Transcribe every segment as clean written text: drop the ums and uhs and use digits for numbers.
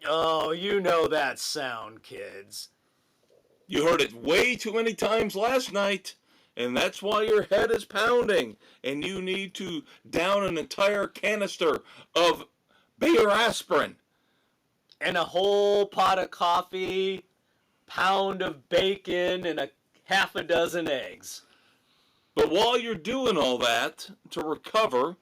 Oh, you know that sound, kids. You heard it way too many times last night, and that's why your head is pounding, and you need to down an entire canister of Bayer aspirin. And a whole pot of coffee, pound of bacon, and a half a dozen eggs. But while you're doing all that to recover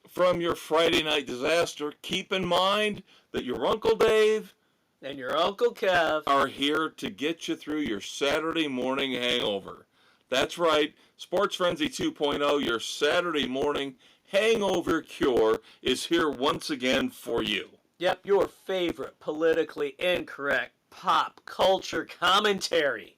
from your Friday night disaster, keep in mind that your Uncle Dave And your Uncle Kev are here to get you through your Saturday morning hangover. That's right, Sports Frenzy 2.0, your Saturday morning hangover cure, is here once again for you. Yep, your favorite politically incorrect pop culture commentary.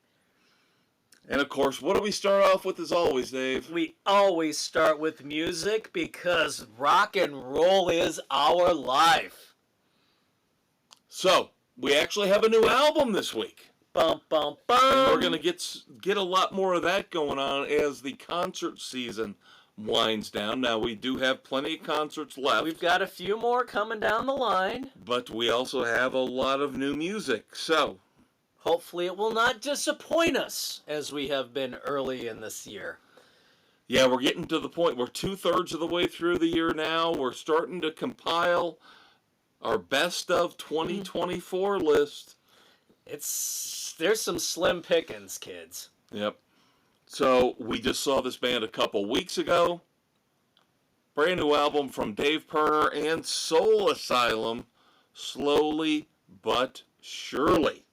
And of course, what do we start off with as always, Dave? We always start with music because rock and roll is our life. So, we actually have a new album this week. Bum, bum, And bum. we're going to get a lot more of that going on as the concert season winds down. Now, we do have plenty of concerts left. We've got a few more coming down the line. But we also have a lot of new music. So, hopefully it will not disappoint us as we have been early in this year. yeah, we're getting to the point. We're 2/3 of the way through the year now. We're starting to compile our best of 2024 list. There's some slim pickings, kids. Yep. So we just saw this band a couple weeks ago. Brand new album from Dave Pirner and Soul Asylum, Slowly But Surely.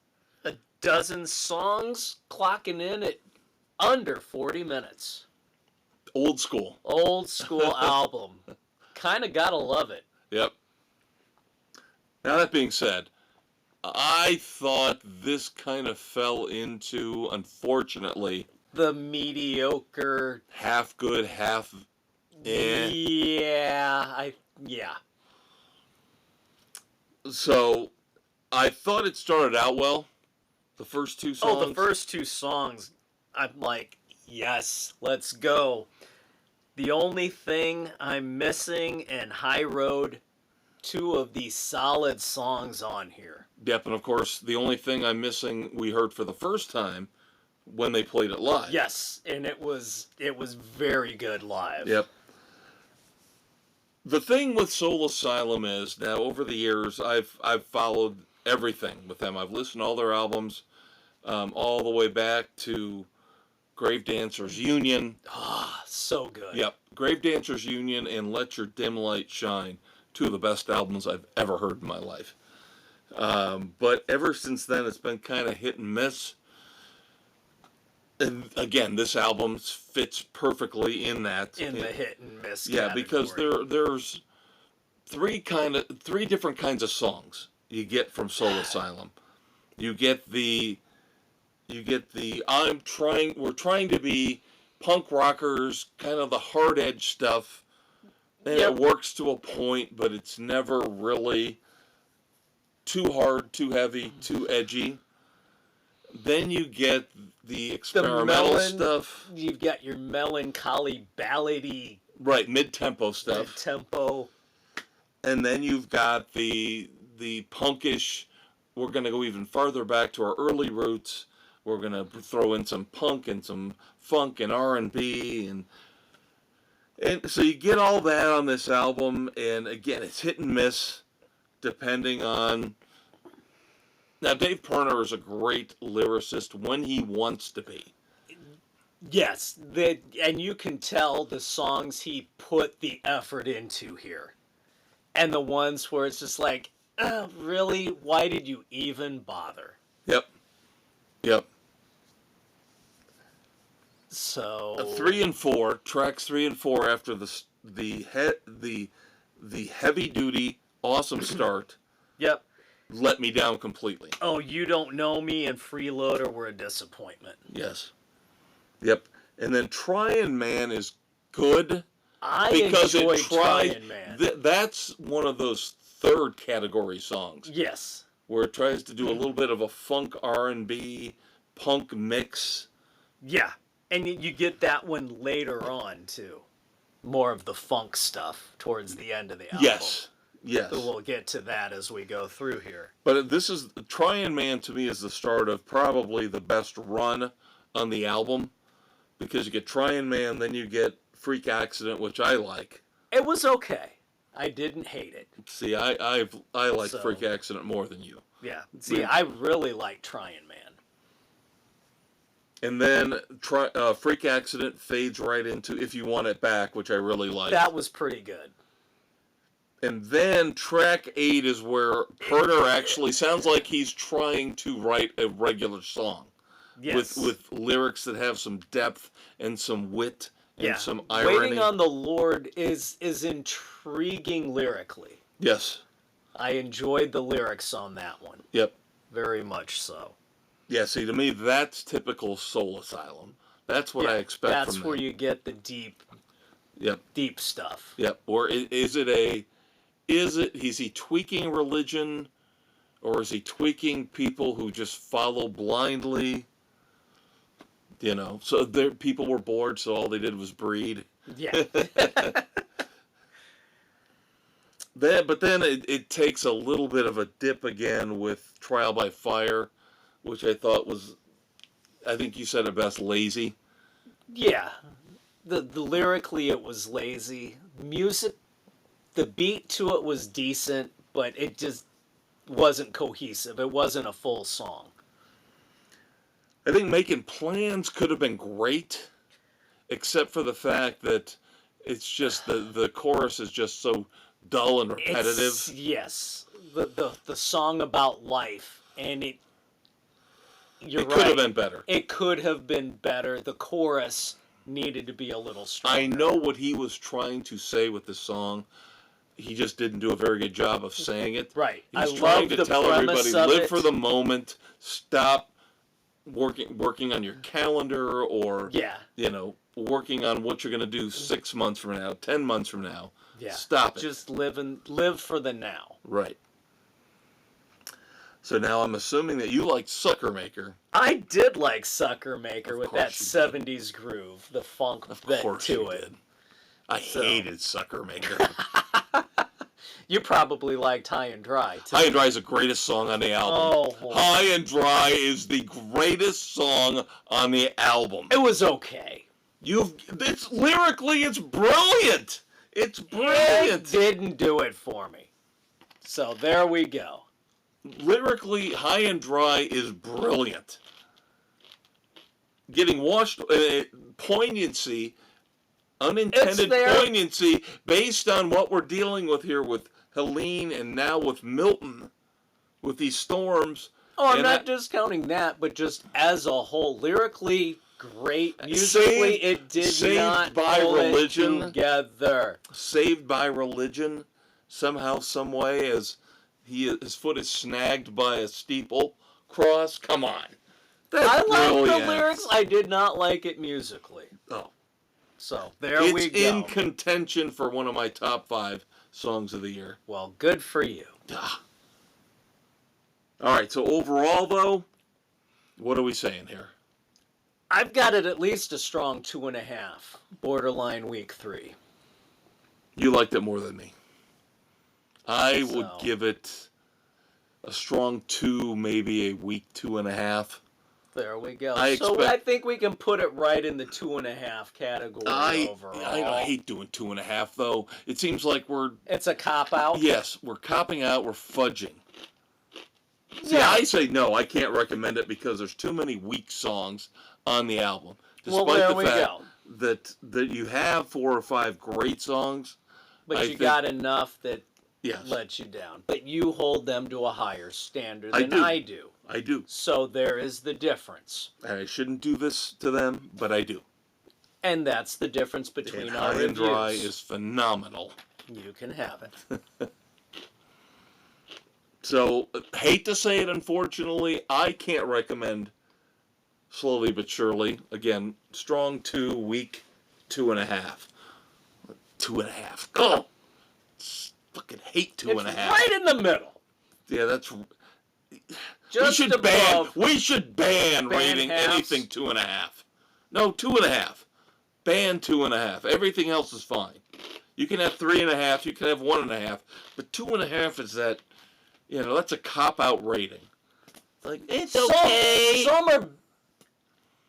A dozen songs clocking in at under 40 minutes. Old school. Old school album. Kind of gotta love it. Yep. Now that being said, I thought this kind of fell into, unfortunately, The mediocre. half good, half eh. Yeah. So I thought it started out well. The first two songs. Oh, the first two songs, I'm like, yes, let's go. The only thing I'm missing in High Road, two of the solid songs on here. Yep, and of course, the only thing I'm missing we heard for the first time when they played it live. Yes, and it was very good live. Yep. The thing with Soul Asylum is now over the years I've followed everything with them. I've listened to all their albums, all the way back to Grave Dancers Union. Ah, so good. Yep, Grave Dancers Union and Let Your Dim Light Shine, two of the best albums I've ever heard in my life. But ever since then, it's been kind of hit and miss. And again, this album fits perfectly in that. In the hit and miss Yeah, category. because there's three different kinds of songs you get from Soul Asylum. You get the we're trying to be punk rockers, kind of the hard edge stuff. And Yep. it works to a point, but it's never really too hard, too heavy, too edgy. Then you get the experimental stuff. You've got your melancholy, ballady, Right, mid-tempo stuff. mid-tempo. And then you've got the punkish, we're going to go even farther back to our early roots. We're going to throw in some punk and some funk and R&B. And so you get all that on this album. And again, it's hit and miss depending on... Now, Dave Pirner is a great lyricist when he wants to be. Yes, and you can tell the songs he put the effort into here. And the ones where it's just like, really? Why did you even bother? Yep. So 3 and 4, tracks 3 and 4 after the heavy duty awesome start. Yep. Let me down completely. Oh, You Don't Know Me and Freeloader were a disappointment. Yes. Yep. And then Tryin' Man is good. I because enjoyed it tries. Tryin' Man. That's one of those third category songs Yes. where it tries to do a little bit of a funk R&B punk mix. Yeah. And you get that one later on, too. More of the funk stuff towards the end of the album. Yes. Yes. So we'll get to that as we go through here. But this is, Tryin' Man to me is the start of probably the best run on the album, because you get Tryin' Man, then you get Freak Accident, which I like. It was okay. I didn't hate it. See, I like So- Freak Accident more than you. Yeah. See, I really like Tryin' Man. And then Freak Accident fades right into If You Want It Back, which I really like. That was pretty good. And then track 8 is where Perner actually sounds like he's trying to write a regular song. Yes. With lyrics that have some depth and some wit and some irony. Waiting on the Lord is intriguing lyrically. Yes. I enjoyed the lyrics on that one. Yep. Very much so. Yeah, see, to me, that's typical Soul Asylum. That's what I expect from them. That's where you get the deep stuff. Yep. Or is he tweaking religion, or is he tweaking people who just follow blindly? You know, so people were bored, so all they did was breed. Yeah. But then it takes a little bit of a dip again with Trial by Fire, which I thought was, I think you said it best, lazy. Yeah. The lyrically it was lazy. Music, the beat to it was decent, but it just wasn't cohesive. It wasn't a full song. I think Making Plans could have been great, except for the fact that it's just the chorus is just so dull and repetitive. Yes. The song about life, and it could have been better. It could have been better. The chorus needed to be a little stronger. I know what he was trying to say with this song. He just didn't do a very good job of saying it. Right. He's trying to tell everybody, live for the moment, stop working on your calendar, or working on what you're going to do 6 months from now, 10 months from now. Yeah. Stop it. Just live for the now. Right. So now I'm assuming that you like Sucker Maker. I did like Sucker Maker with that you did. 70s groove, the funk Of bit course to you it. did. I hated Sucker Maker. You probably liked High and Dry, too. High and Dry is the greatest song on the album. Oh, High and Dry is the greatest song on the album. it was okay. Lyrically, it's brilliant. It's brilliant. It didn't do it for me. So there we go. Lyrically, High and Dry is brilliant. Getting washed, poignancy, unintended poignancy, based on what we're dealing with here with Helene and now with Milton, with these storms. Oh, I'm not discounting that, but just as a whole, lyrically great. Musically, it did not pull it together. Saved by Religion, somehow, some way, as his foot is snagged by a steeple cross. Come on. I like the lyrics. I did not like it musically. Oh. So there we go. It's in contention for one of my top 5 songs of the year. Well, good for you. All right, so overall, though, what are we saying here? I've got it at least a strong 2.5. Borderline week 3. You liked it more than me. I would give it a strong 2, maybe a weak 2.5. There we go. I think we can put it right in the 2.5 category overall. I hate doing 2.5, though. It seems like it's a cop-out? Yes, we're copping out, we're fudging. See, I say no, I can't recommend it because there's too many weak songs on the album. Despite the fact that you have 4 or 5 great songs. But you got enough that let you down. But you hold them to a higher standard than I do. I do. So there is the difference. And I shouldn't do this to them, but I do. And that's the difference between our reviews. High and Dry is phenomenal. You can have it. So, hate to say it, unfortunately, I can't recommend Slowly But Surely. Again, strong 2, weak 2.5. 2.5. Oh! Fucking hate 2.5. It's right in the middle. Yeah, that's... Just we should ban rating halves. anything 2.5. No, 2.5. Ban 2.5. Everything else is fine. You can have 3.5. You can have 1.5. But 2.5 is that, that's a cop-out rating. Like, it's okay. Some are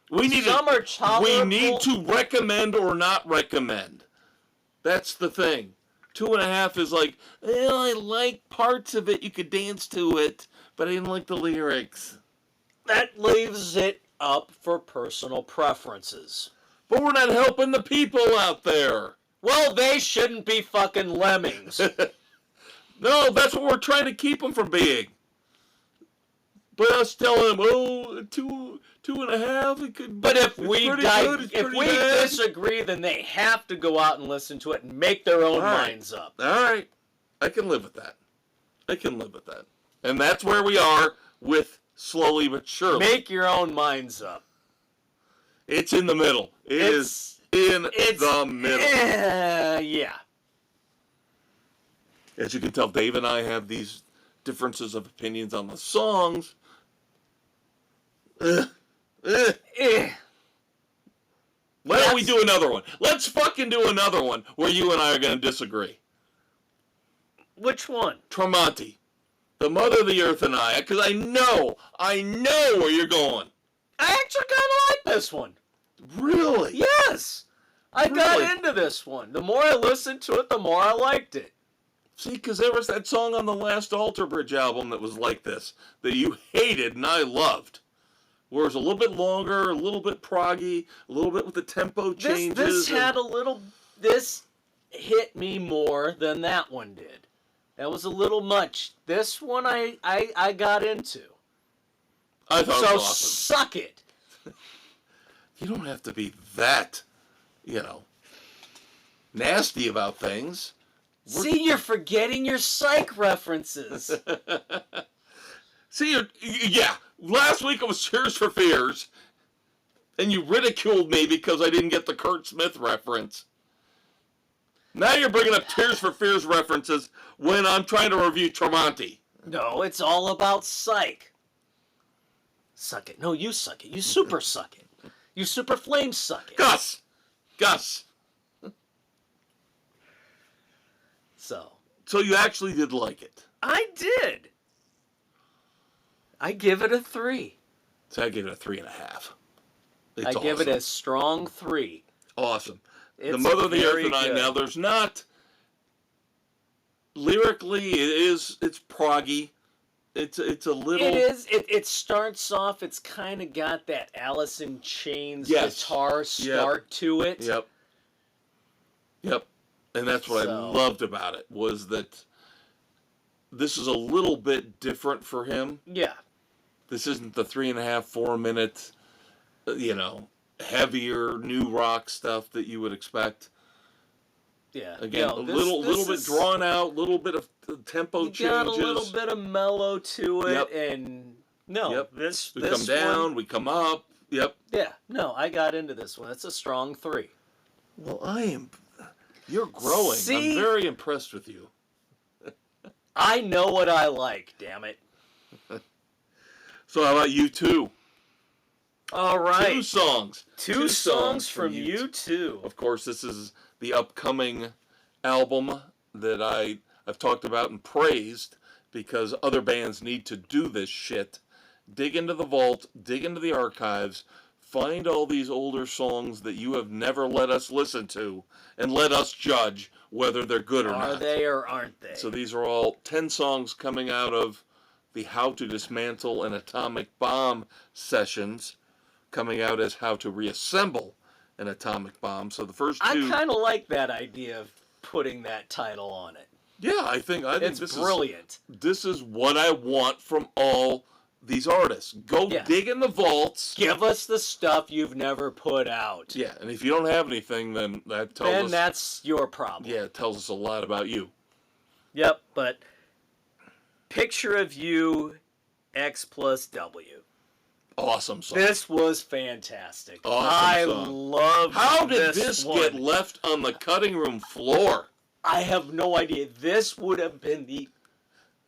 we need to recommend or not recommend. That's the thing. 2.5 is like, I like parts of it. You could dance to it, but I didn't like the lyrics. That leaves it up for personal preferences. But we're not helping the people out there. Well, they shouldn't be fucking lemmings. No, that's what we're trying to keep them from being. But us telling them, 2.5, it could. But if we disagree, then they have to go out and listen to it and make their own minds up. All right, I can live with that. And that's where we are with Slowly But Surely. Make your own minds up. It's in the middle. It's in the middle. Yeah. As you can tell, Dave and I have these differences of opinions on the songs. Why don't we do another one? Let's fucking do another one where you and I are going to disagree. Which one? Tremonti. The Mother of the Earth and I. Because I know where you're going. I actually kind of like this one. Really? Yes. I got into this one. The more I listened to it, the more I liked it. See, because there was that song on the last Alter Bridge album that was like this, that you hated and I loved. Where it was a little bit longer, a little bit proggy, a little bit with the tempo changes. This hit me more than that one did. That was a little much. This one I got into. I thought it was awesome. Suck it. You don't have to be that, nasty about things. See, you're forgetting your psych references. See, yeah. Last week it was Tears for Fears, and you ridiculed me because I didn't get the Kurt Smith reference. Now you're bringing up Tears for Fears references when I'm trying to review Tremonti. No, it's all about psych. Suck it. No, you suck it. You super suck it. You super flame suck it. Gus! So you actually did like it? I did. I give it a 3. So I give it a 3.5. I give it a strong 3. Awesome. The Mother of the Earth and I. Now, there's not lyrically. It's proggy. It's a little. It is. It starts off. It's kind of got that Alice in Chains guitar start to it. Yep. And that's what I loved about it, was that this is a little bit different for him. Yeah. This isn't the 3.5, 4 minute, heavier new rock stuff that you would expect. Yeah. Again, a little bit drawn out, little bit of tempo changes. Got a little bit of mellow to it, and this we come down, one, we come up. Yep. Yeah. No, I got into this one. It's a strong 3. Well, you're growing. See? I'm very impressed with you. I know what I like, damn it. So how about U2? All right. 2 songs. Two songs from U2. Of course, this is the upcoming album that I've talked about and praised because other bands need to do this shit. Dig into the vault, dig into the archives, find all these older songs that you have never let us listen to, and let us judge whether they're good or not. Are they or aren't they? So these are all 10 songs coming out of the How to Dismantle an Atomic Bomb sessions, coming out as How to Reassemble an Atomic Bomb. So the first 2... I kind of like that idea of putting that title on it. Yeah, I think it's this brilliant. This is what I want from all these artists. Go dig in the vaults. Give us the stuff you've never put out. Yeah, and if you don't have anything, then that tells us... Then that's your problem. Yeah, it tells us a lot about you. Yep, but Picture of You, X plus W. Awesome song. This was fantastic. Awesome song. I love How did this get left on the cutting room floor? I have no idea. This would have been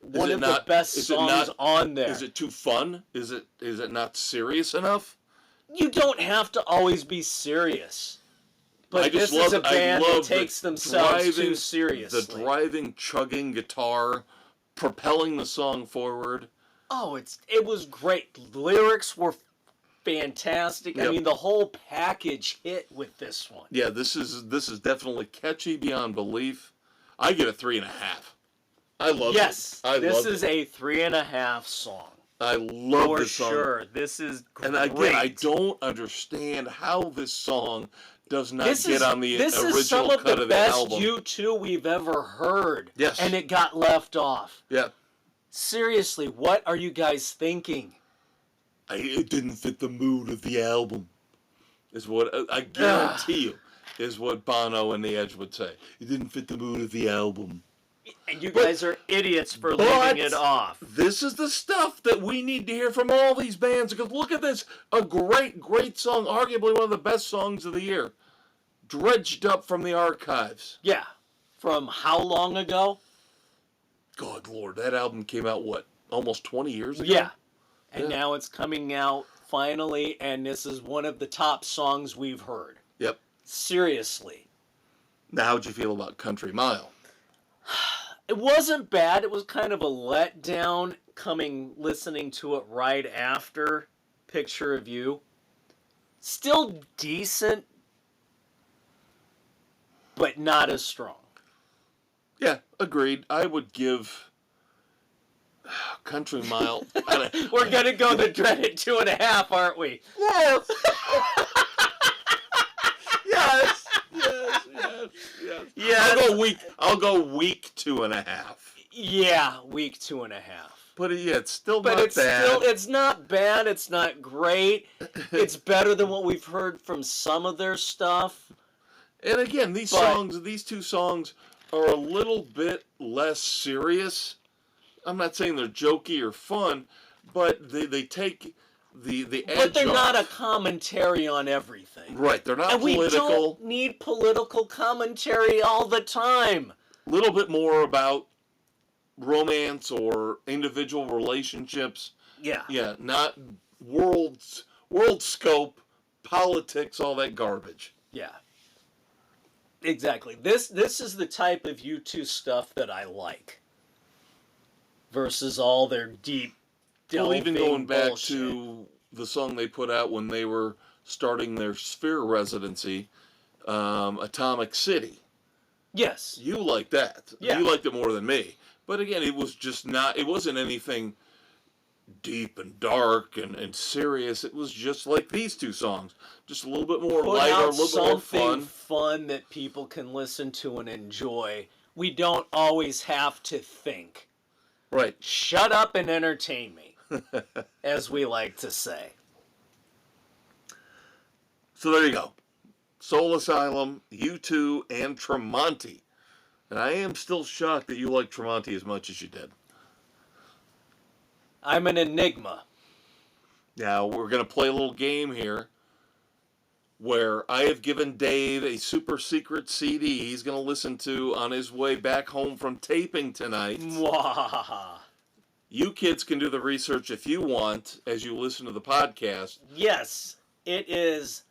one of the best songs on there. Is it too fun? Is it not serious enough? You don't have to always be serious. But this is a band that takes themselves too seriously. The driving, chugging guitar, propelling the song forward. Oh, it was great. The lyrics were fantastic. Yep. I mean, the whole package hit with this one. Yeah, this is definitely catchy beyond belief. I give it 3.5. I love it. Yes, this is a 3.5 song. I love this song. For sure, this is great. And again, I don't understand how this song does not get on the original cut of the album. This is some of the best U2 we've ever heard. Yes. And it got left off. Yeah. Seriously, what are you guys thinking? It didn't fit the mood of the album, is what I guarantee you, is what Bono and the Edge would say. It didn't fit the mood of the album. And you guys are idiots for leaving it off. This is the stuff that we need to hear from all these bands. Because look at this. A great, great song. Arguably one of the best songs of the year. Dredged up from the archives. Yeah. From how long ago? God, Lord. That album came out, what, almost 20 years ago? Yeah. And now it's coming out finally. And this is one of the top songs we've heard. Yep. Seriously. Now, how'd you feel about Country Mile? It wasn't bad. It was kind of a letdown listening to it right after Picture of You. Still decent, but not as strong. Yeah, agreed. I would give Country Mile. We're going to go the dreaded 2.5, aren't we? Yes. Yes. Yeah. I'll go week 2.5. Yeah, week 2.5. But yeah, it's still not bad. It's not bad. It's not great. It's better than what we've heard from some of their stuff. And again, these two songs are a little bit less serious. I'm not saying they're jokey or fun, but they take the edge But they're off. not a commentary on everything. Right, they're not political. We don't need political commentary all the time. A little bit more about romance or individual relationships. Yeah. Yeah, not world scope, politics, all that garbage. Yeah. Exactly. This is the type of U2 stuff that I like. Versus all their deep Well, even going back bullshit. to the song they put out when they were starting their Sphere residency, Atomic City. Yes. You liked that. Yeah. You liked it more than me. But again, it was just it wasn't anything deep and dark and serious. It was just like these two songs. Just a little bit more lighter, a little bit more fun. Fun that people can listen to and enjoy. We don't always have to think. Right. Shut up and entertain me, as we like to say. So there you go. Soul Asylum, U2, and Tremonti. And I am still shocked that you like Tremonti as much as you did. I'm an enigma. Now, we're going to play a little game here where I have given Dave a super secret CD he's going to listen to on his way back home from taping tonight. Mwahaha. You kids can do the research if you want as you listen to the podcast. Yes, it is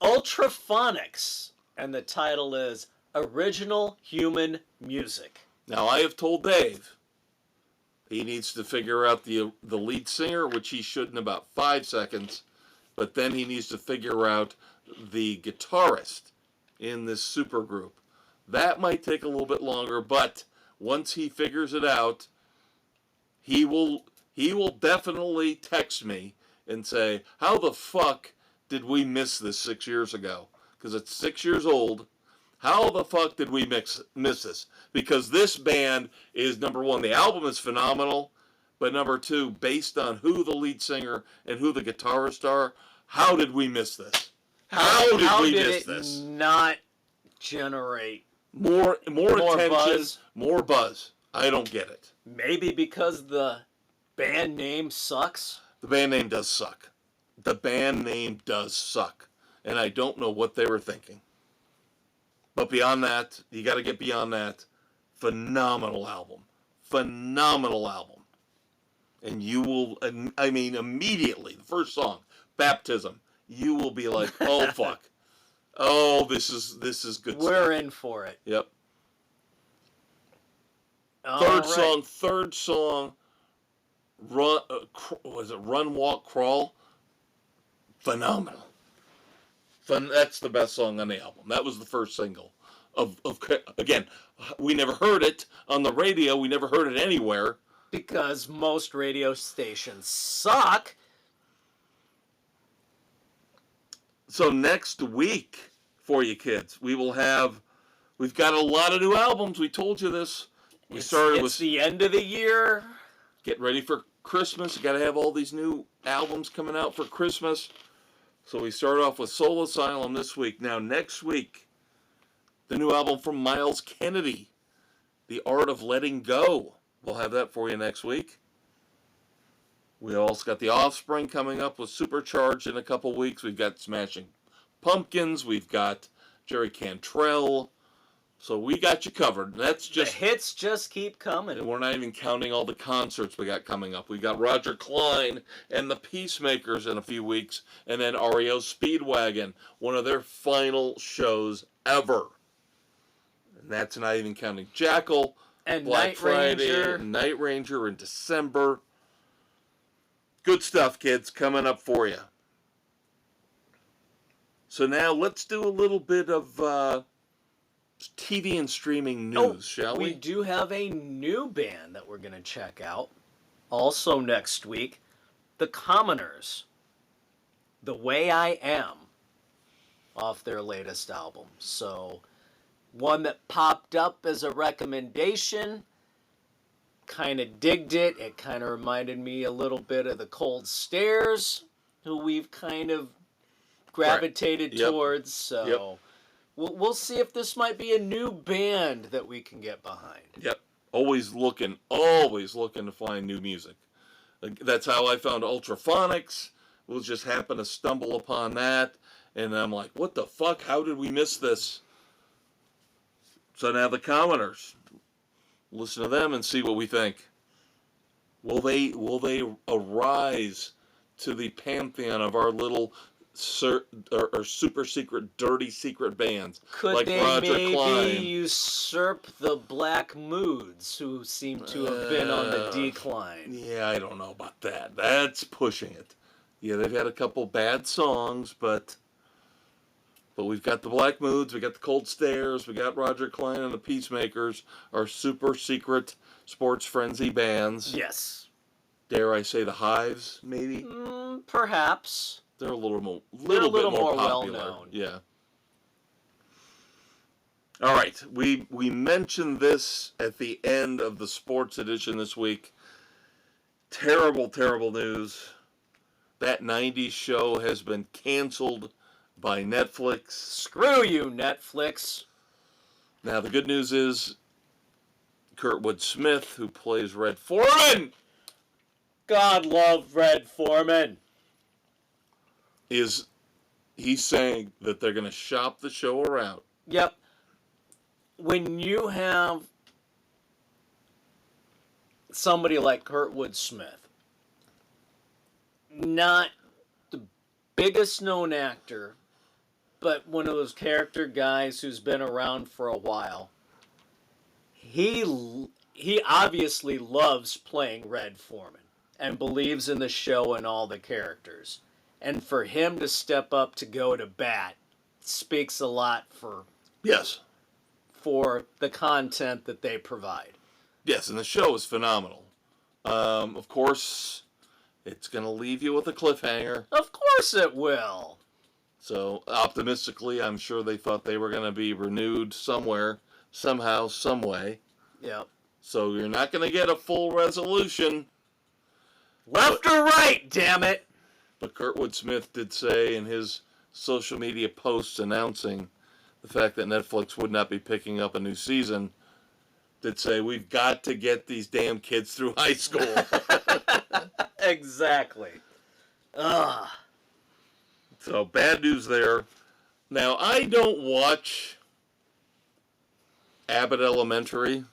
Ultraphonics, and the title is Original Human Music. Now, I have told Dave he needs to figure out the lead singer, which he should in about 5 seconds, but then he needs to figure out the guitarist in this supergroup. That might take a little bit longer, but once he figures it out, he will definitely text me and say, how the fuck did we miss this 6 years ago? Because it's 6 years old. How the fuck did we miss this? Because this band is, number one, the album is phenomenal, but number two, based on who the lead singer and who the guitarist are, how did we miss this? How did we miss this? Not generate more attention, buzz? More buzz. I don't get it. Maybe because the band name sucks? The band name does suck. The band name does suck. And I don't know what they were thinking. But beyond that, you got to get beyond that. Phenomenal album. Phenomenal album. And you will, I mean, immediately, the first song, Baptism, you will be like, oh, fuck. Oh, this is good We're stuff. in for it. Yep. All right. Third song. Run, was it Run, Walk, Crawl? Phenomenal. That's the best song on the album. That was the first single. Again, we never heard it on the radio. We never heard it anywhere. Because most radio stations suck. So next week for you kids, we've got a lot of new albums. We told you this. It's the end of the year. Get ready for Christmas. You got to have all these new albums coming out for Christmas. So we start off with Soul Asylum this week. Now next week, the new album from Miles Kennedy, The Art of Letting Go. We'll have that for you next week. We also got The Offspring coming up with Supercharged in a couple weeks. We've got Smashing Pumpkins. We've got Jerry Cantrell. So we got you covered. That's just the hits just keep coming. And we're not even counting all the concerts we got coming up. We got Roger Clyne and the Peacemakers in a few weeks, and then REO Speedwagon, one of their final shows ever. And that's not even counting Jackal, and Black Night Friday, Ranger. and Night Ranger in December. Good stuff, kids, coming up for you. So now let's do a little bit of TV and streaming news, shall we? We do have a new band that we're going to check out. Also next week, The Commoners, The Way I Am, off their latest album. So, one that popped up as a recommendation, kind of digged it. It kind of reminded me a little bit of the Cold Stairs, who we've kind of gravitated towards. So, we'll see if this might be a new band that we can get behind. Yep. Always looking to find new music. That's how I found Ultraphonics. We'll just happen to stumble upon that. And I'm like, what the fuck? How did we miss this? So now the Commoners. Listen to them and see what we think. Will they arise to the pantheon of our little or super secret, dirty secret bands? Could like they Roger maybe Clyne. usurp the Black Moods, who seem to have been on the decline? Yeah, I don't know about that. That's pushing it. Yeah, they've had a couple bad songs, but we've got the Black Moods, we got the Cold Stairs, we got Roger Clyne and the Peacemakers, our super secret sports frenzy bands. Yes. Dare I say the Hives, maybe? Perhaps. They're a little bit more popular. well-known. Yeah. All right, we mentioned this at the end of the sports edition this week. Terrible, terrible news. That 90s show has been canceled by Netflix. Screw you, Netflix. Now, the good news is Kurtwood Smith, who plays Red Foreman, God love Red Foreman. he's saying that they're going to shop the show around. Yep. When you have somebody like Kurtwood Smith, not the biggest known actor, but one of those character guys who's been around for a while, he obviously loves playing Red Foreman and believes in the show and all the characters. And for him to step up to go to bat speaks a lot for the content that they provide. Yes, and the show is phenomenal. Of course, it's going to leave you with a cliffhanger. Of course it will. So, optimistically, I'm sure they thought they were going to be renewed somewhere, somehow, some way. Yep. So, you're not going to get a full resolution. Left or right, damn it! But Kurtwood Smith did say in his social media posts announcing the fact that Netflix would not be picking up a new season, did say, we've got to get these damn kids through high school. Exactly. Ugh. So, bad news there. Now, I don't watch Abbott Elementary.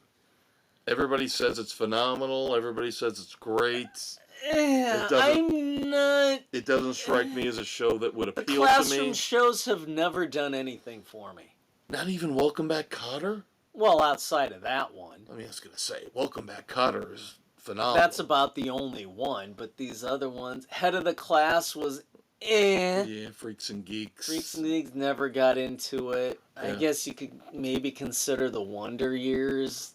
Everybody says it's phenomenal. Everybody says it's great. Yeah, doesn't- I'm not. It doesn't strike me as a show that would The appeal to classroom me. shows have never done anything for me. Not even Welcome Back, Kotter? Well, outside of that one. I mean, I was going to say, Welcome Back, Kotter is phenomenal. That's about the only one, but these other ones, Head of the Class was eh. Yeah, Freaks and Geeks. Freaks and Geeks never got into it. I Yeah. guess you could maybe consider the Wonder Years.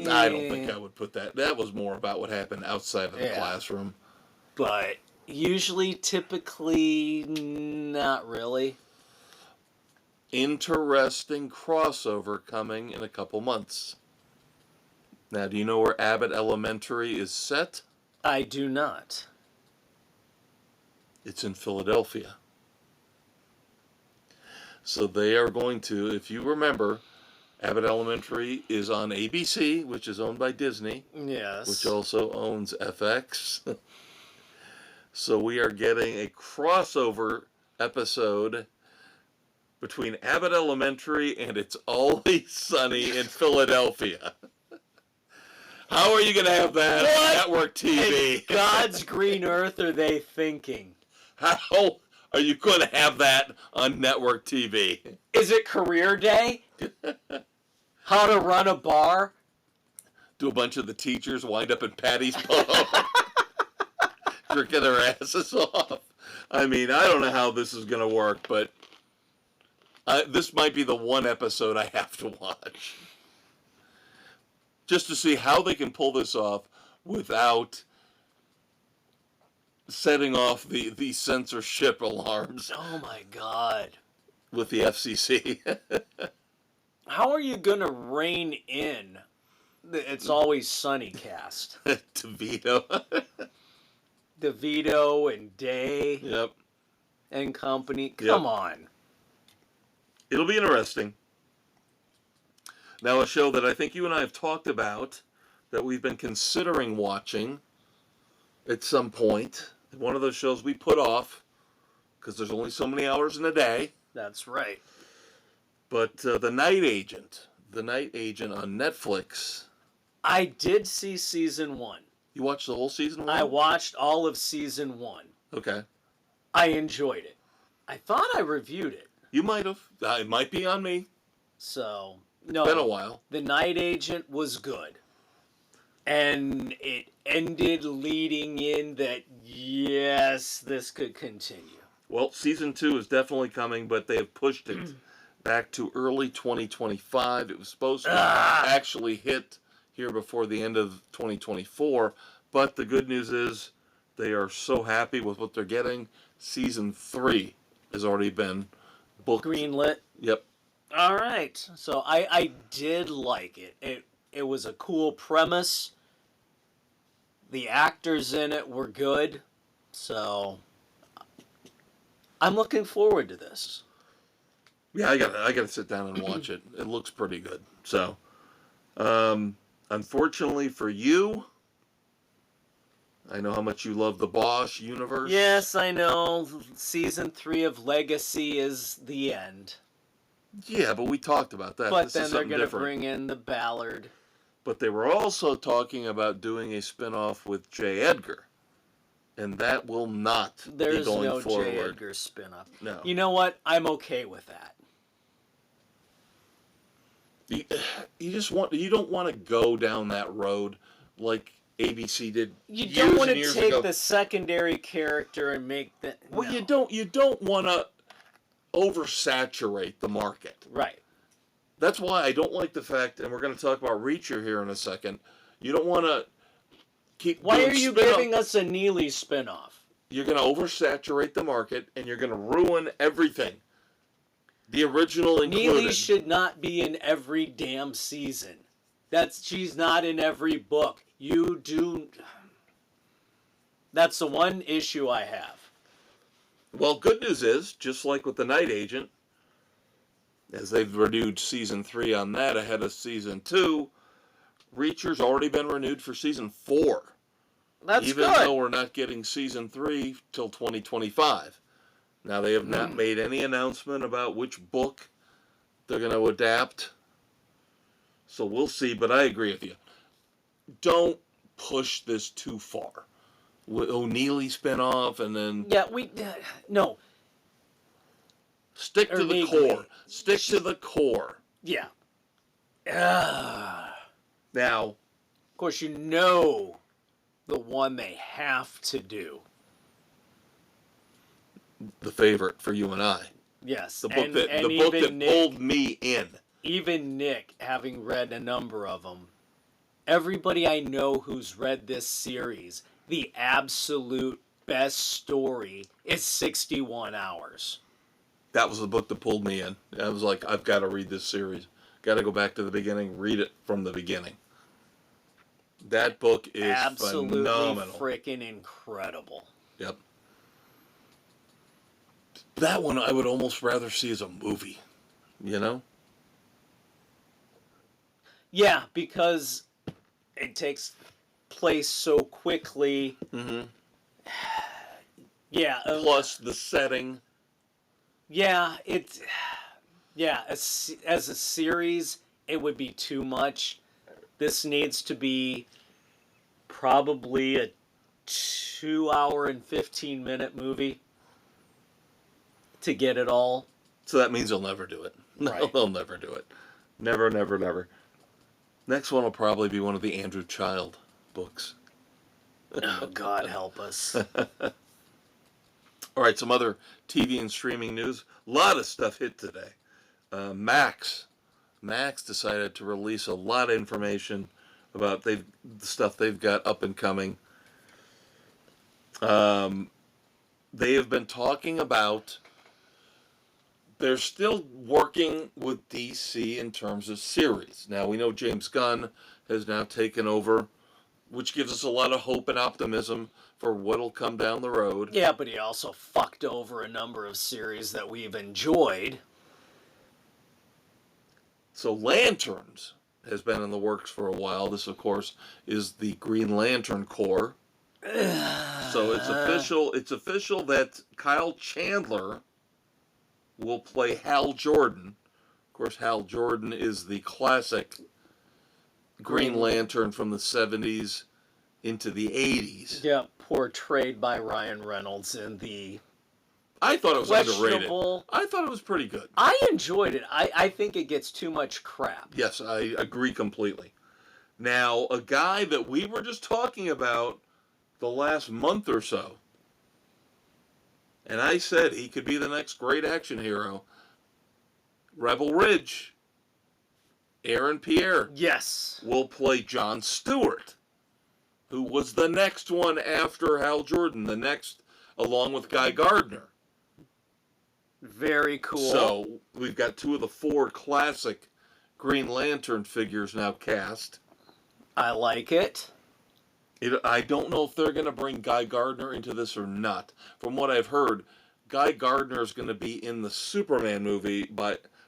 I don't think I would put that. That was more about what happened outside of the classroom. But usually, typically, not really. Interesting crossover coming in a couple months. Now, do you know where Abbott Elementary is set? I do not. It's in Philadelphia. So they are going to, if you remember, Abbott Elementary is on ABC, which is owned by Disney. Yes. Which also owns FX. So we are getting a crossover episode between Abbott Elementary and It's Always Sunny in Philadelphia. How are you going to have that on network TV? In God's green earth are they thinking? How are you going to have that on network TV? Is it career day? How to run a bar? Do a bunch of the teachers wind up in Patty's Polo? Drinking their asses off. I mean, I don't know how this is going to work, but this might be the one episode I have to watch. Just to see how they can pull this off without setting off the censorship alarms. Oh my God. With the FCC. How are you going to rein in the It's Always Sunny cast? DeVito. DeVito and Day. Yep. And company. Come on. It'll be interesting. Now, a show that I think you and I have talked about that we've been considering watching at some point. One of those shows we put off because there's only so many hours in a day. That's right. But The Night Agent. The Night Agent on Netflix. I did see season 1. You watched the whole season 1? I watched all of season 1. Okay. I enjoyed it. I thought I reviewed it. You might have. It might be on me. So, no. It's been a while. The Night Agent was good. And it ended leading in that, yes, this could continue. Well, season 2 is definitely coming, but they have pushed it back to early 2025. It was supposed to actually hit here before the end of 2024. But the good news is they are so happy with what they're getting. Season 3 has already been booked. Greenlit? Yep. All right. So I did like it. It was a cool premise. The actors in it were good. So I'm looking forward to this. Yeah, I gotta sit down and watch it. It looks pretty good. So, unfortunately for you, I know how much you love the Bosch universe. Yes, I know. Season 3 of Legacy is the end. Yeah, but we talked about that. But this then they're going to bring in the Ballard. But they were also talking about doing a spinoff with J. Edgar. And that will not There's be going no forward. J. Edgar spinoff. No. You know what? I'm okay with that. You don't want to go down that road like ABC did. You years don't want and to years take ago. the secondary character and make the... Well, no. you don't want to oversaturate the market. Right. That's why I don't like the fact, and we're going to talk about Reacher here in a second. You don't want to keep. Why are you giving us a Neely spinoff? You're going to oversaturate the market, and you're going to ruin everything. The original included. Neely should not be in every damn season. She's not in every book. You do. That's the one issue I have. Well, good news is, just like with The Night Agent, as they've renewed season 3 on that ahead of season 2, Reacher's already been renewed for season 4. That's Even good. though we're not getting season 3 till 2025. Now, they have not made any announcement about which book they're going to adapt. So we'll see, but I agree with you. Don't push this too far. O'Neilly spinoff, and then Yeah, no, stick or to the Neely. core. Stick to the core. Yeah. Now, Of course, you know the one they have to do. the favorite for you and I. Yes, The book that and the book even that Nick, pulled me in. even Nick, having read a number of them, everybody I know who's read this series, the absolute best story is 61 Hours. That was the book that pulled me in. I was like, I've got to read this series. Got to go back to the beginning, read it from the beginning. That book is Absolutely phenomenal. freaking incredible. Yep. That one I would almost rather see as a movie. You know? Yeah, because it takes place so quickly. Mm-hmm. Yeah. Plus the setting. Yeah, as a series, it would be too much. This needs to be probably a 2 hour and 15-minute movie to get it all. So that means they'll never do it. No, Right. they'll never do it. Never, never, never. Next one will probably be one of the Andrew Child books. Oh, God help us. All right, some other TV and streaming news. A lot of stuff hit today. Max decided to release a lot of information about the stuff they've got up and coming. They have been talking about they're still working with DC in terms of series. Now, we know James Gunn has now taken over, which gives us a lot of hope and optimism for what'll come down the road. Yeah, but he also fucked over a number of series that we've enjoyed. So Lanterns has been in the works for a while. This, of course, is the Green Lantern Corps. So it's official. It's official that Kyle Chandler will play Hal Jordan. Of course, Hal Jordan is the classic Green Lantern from the 70s into the 80s. Yeah, portrayed by Ryan Reynolds in the I thought it was underrated. questionable. I thought it was pretty good. I enjoyed it. I think it gets too much crap. Yes, I agree completely. Now, a guy that we were just talking about the last month or so, and I said he could be the next great action hero, Rebel Ridge, Aaron Pierre, Yes. will play John Stewart, who was the next one after Hal Jordan, the next, along with Guy Gardner. Very cool. So we've got two of the four classic Green Lantern figures now cast. I like it. I don't know if they're going to bring Guy Gardner into this or not. From what I've heard, Guy Gardner is going to be in the Superman movie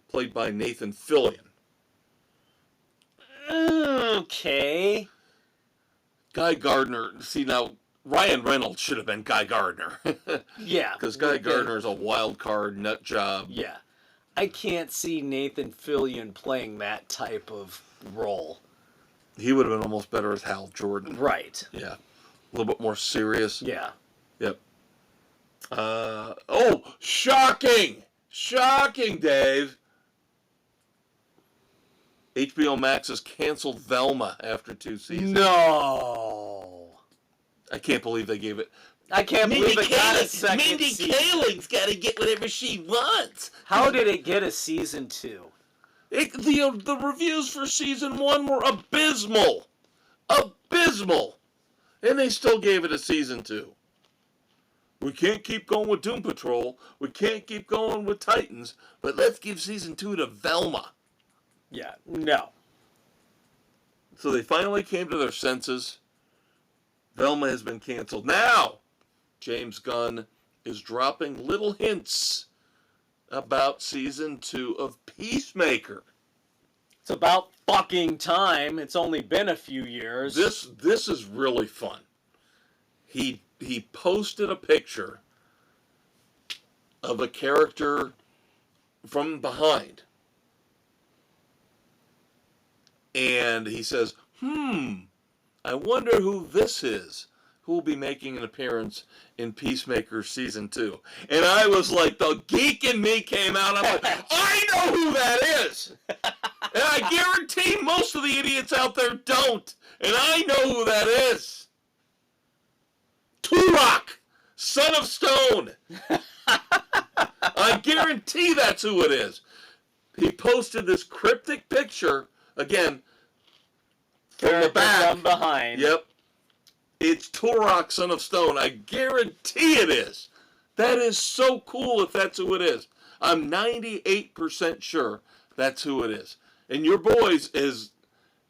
played by Nathan Fillion. Okay. Guy Gardner, see now, Ryan Reynolds should have been Guy Gardner. Yeah. Because Guy Gardner is a wild card nut job. Yeah. I can't see Nathan Fillion playing that type of role. He would have been almost better as Hal Jordan. Right. Yeah. A little bit more serious. Yeah. Yep. Shocking! Shocking, Dave! HBO Max has canceled Velma after 2 seasons. No. I can't believe they gave it. I can't believe it got a second Mindy season. Kaling's got to get whatever she wants. How did it get a season 2? The reviews for season 1 were abysmal. Abysmal. And they still gave it a season 2. We can't keep going with Doom Patrol. We can't keep going with Titans. But let's give season 2 to Velma. Yeah. No. So they finally came to their senses. Velma has been canceled. Now, James Gunn is dropping little hints about season 2 of Peacemaker. It's about fucking time. It's only been a few years. This is really fun. He posted a picture of a character from behind. And he says, I wonder who this is. who will be making an appearance in Peacemaker Season 2. And I was like, the geek in me came out. I'm like, I know who that is. And I guarantee most of the idiots out there don't. And I know who that is. Turok, son of stone. I guarantee that's who it is. He posted this cryptic picture, again, from the back. From behind. Yep. It's Turok, son of stone. I guarantee it is. That is so cool if that's who it is. I'm 98% sure that's who it is. And your boys is,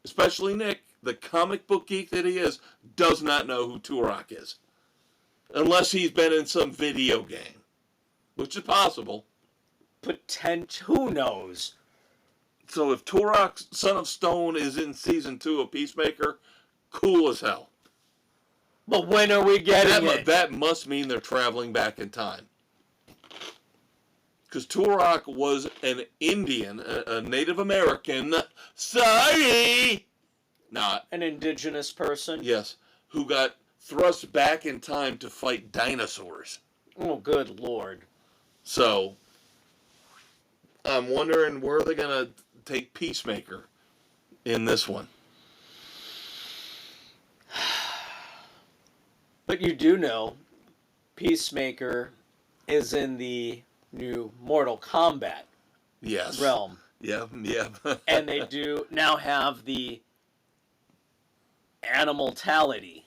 especially Nick, the comic book geek that he is, does not know who Turok is. Unless he's been in some video game. Which is possible. Who knows? So if Turok, son of stone, is in Season 2 of Peacemaker, cool as hell. But when are we getting it? That must mean they're traveling back in time. Because Turok was an Indian, a Native American, not an indigenous person? Yes, who got thrust back in time to fight dinosaurs. Oh, good Lord. So, I'm wondering where they're going to take Peacemaker in this one. But you do know, Peacemaker is in the new Mortal Kombat realm. Yeah. And they do now have the animaltality,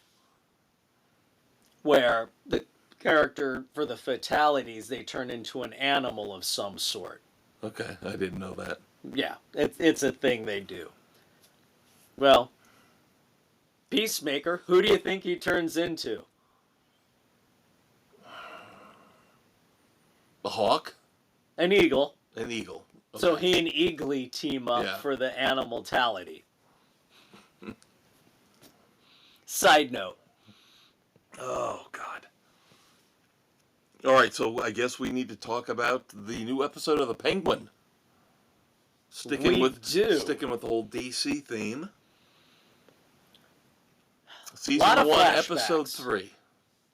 where the character for the fatalities, they turn into an animal of some sort. Okay, I didn't know that. Yeah, it's a thing they do. Well, Peacemaker, who do you think he turns into? A hawk? An eagle. An eagle. Okay. So he and Eagly team up for the animaltality. Side note. Oh, God. All right, so I guess we need to talk about the new episode of The Penguin. Sticking with the whole DC theme. Season 1, Episode 3.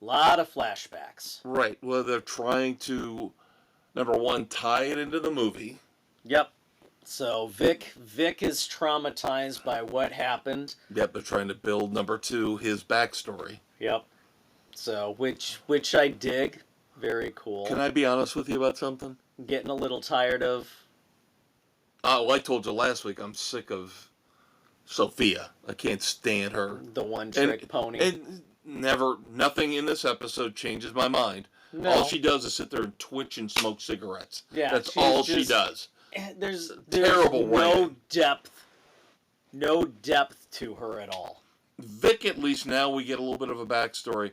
A lot of flashbacks. Right. Well, they're trying to, number one, tie it into the movie. Yep. So Vic is traumatized by what happened. Yep, they're trying to build, number two, his backstory. Yep. So, which I dig. Very cool. Can I be honest with you about something? I'm getting a little tired of... Well, I told you last week, I'm sick of Sophia. I can't stand her. The one-trick pony. And nothing in this episode changes my mind. No. All she does is sit there and twitch and smoke cigarettes. Yeah, that's all she does. There's terrible no depth to her at all. Vic, at least now we get a little bit of a backstory.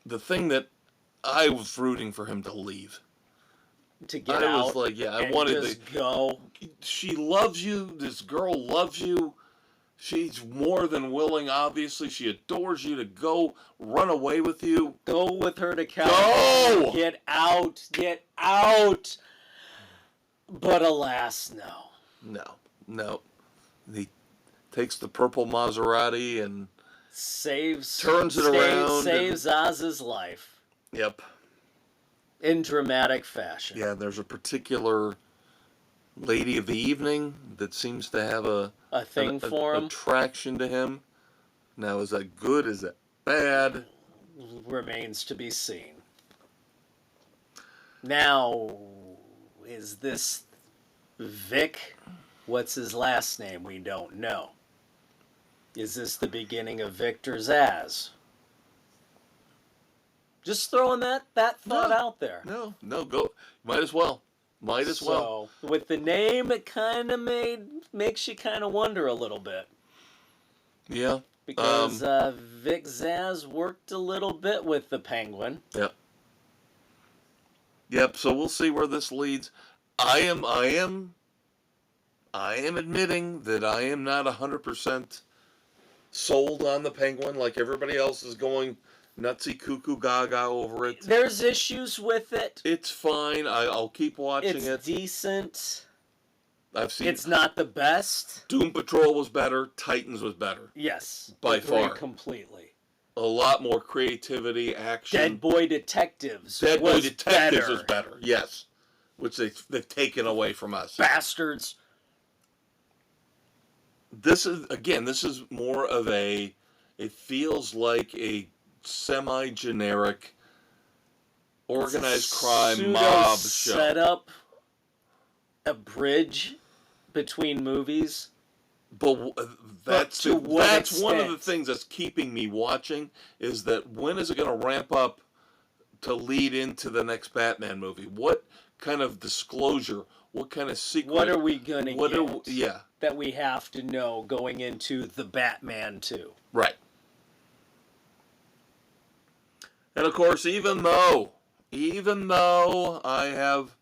The thing that I was rooting for him to leave. To get out. I was like, I wanted to go. She loves you. This girl loves you. She's more than willing, obviously. She adores you to go run away with you. Go with her to California. Go! Get out. Get out. But alas, no. No. He takes the purple Maserati and turns it around. Saves Oz's life. Yep. In dramatic fashion. Yeah, there's a particular lady of the evening that seems to have a thing for him. Attraction to him. Now, is that good? Is that bad? Remains to be seen. Now, is this Vic? What's his last name? We don't know. Is this the beginning of Victor Zsasz? Just throwing that thought out there. No, go. Might as well. So, with the name, it kind of makes you kind of wonder a little bit. Yeah. Because Vic Zsasz worked a little bit with the Penguin. Yep, so we'll see where this leads. I am admitting that I am not 100% sold on the Penguin like everybody else is going nutsy cuckoo gaga over it. There's issues with it. It's fine. I'll keep watching it. It's decent. I've seen. It's not the best. Doom Patrol was better. Titans was better. Yes, by far, completely. a lot more creativity, action. Dead Boy Detectives. Dead Boy was Detectives better. was better, yes. Which they've taken away from us. Bastards. This is more of it feels like a semi-generic organized crime mob show. Set up a bridge between movies. But that's to what that's one of extent? the things that's keeping me watching, is that when is it going to ramp up to lead into the next Batman movie? What kind of disclosure? What kind of secret? What are we going to get yeah. that we have to know going into the Batman 2? Right. And of course, even though I have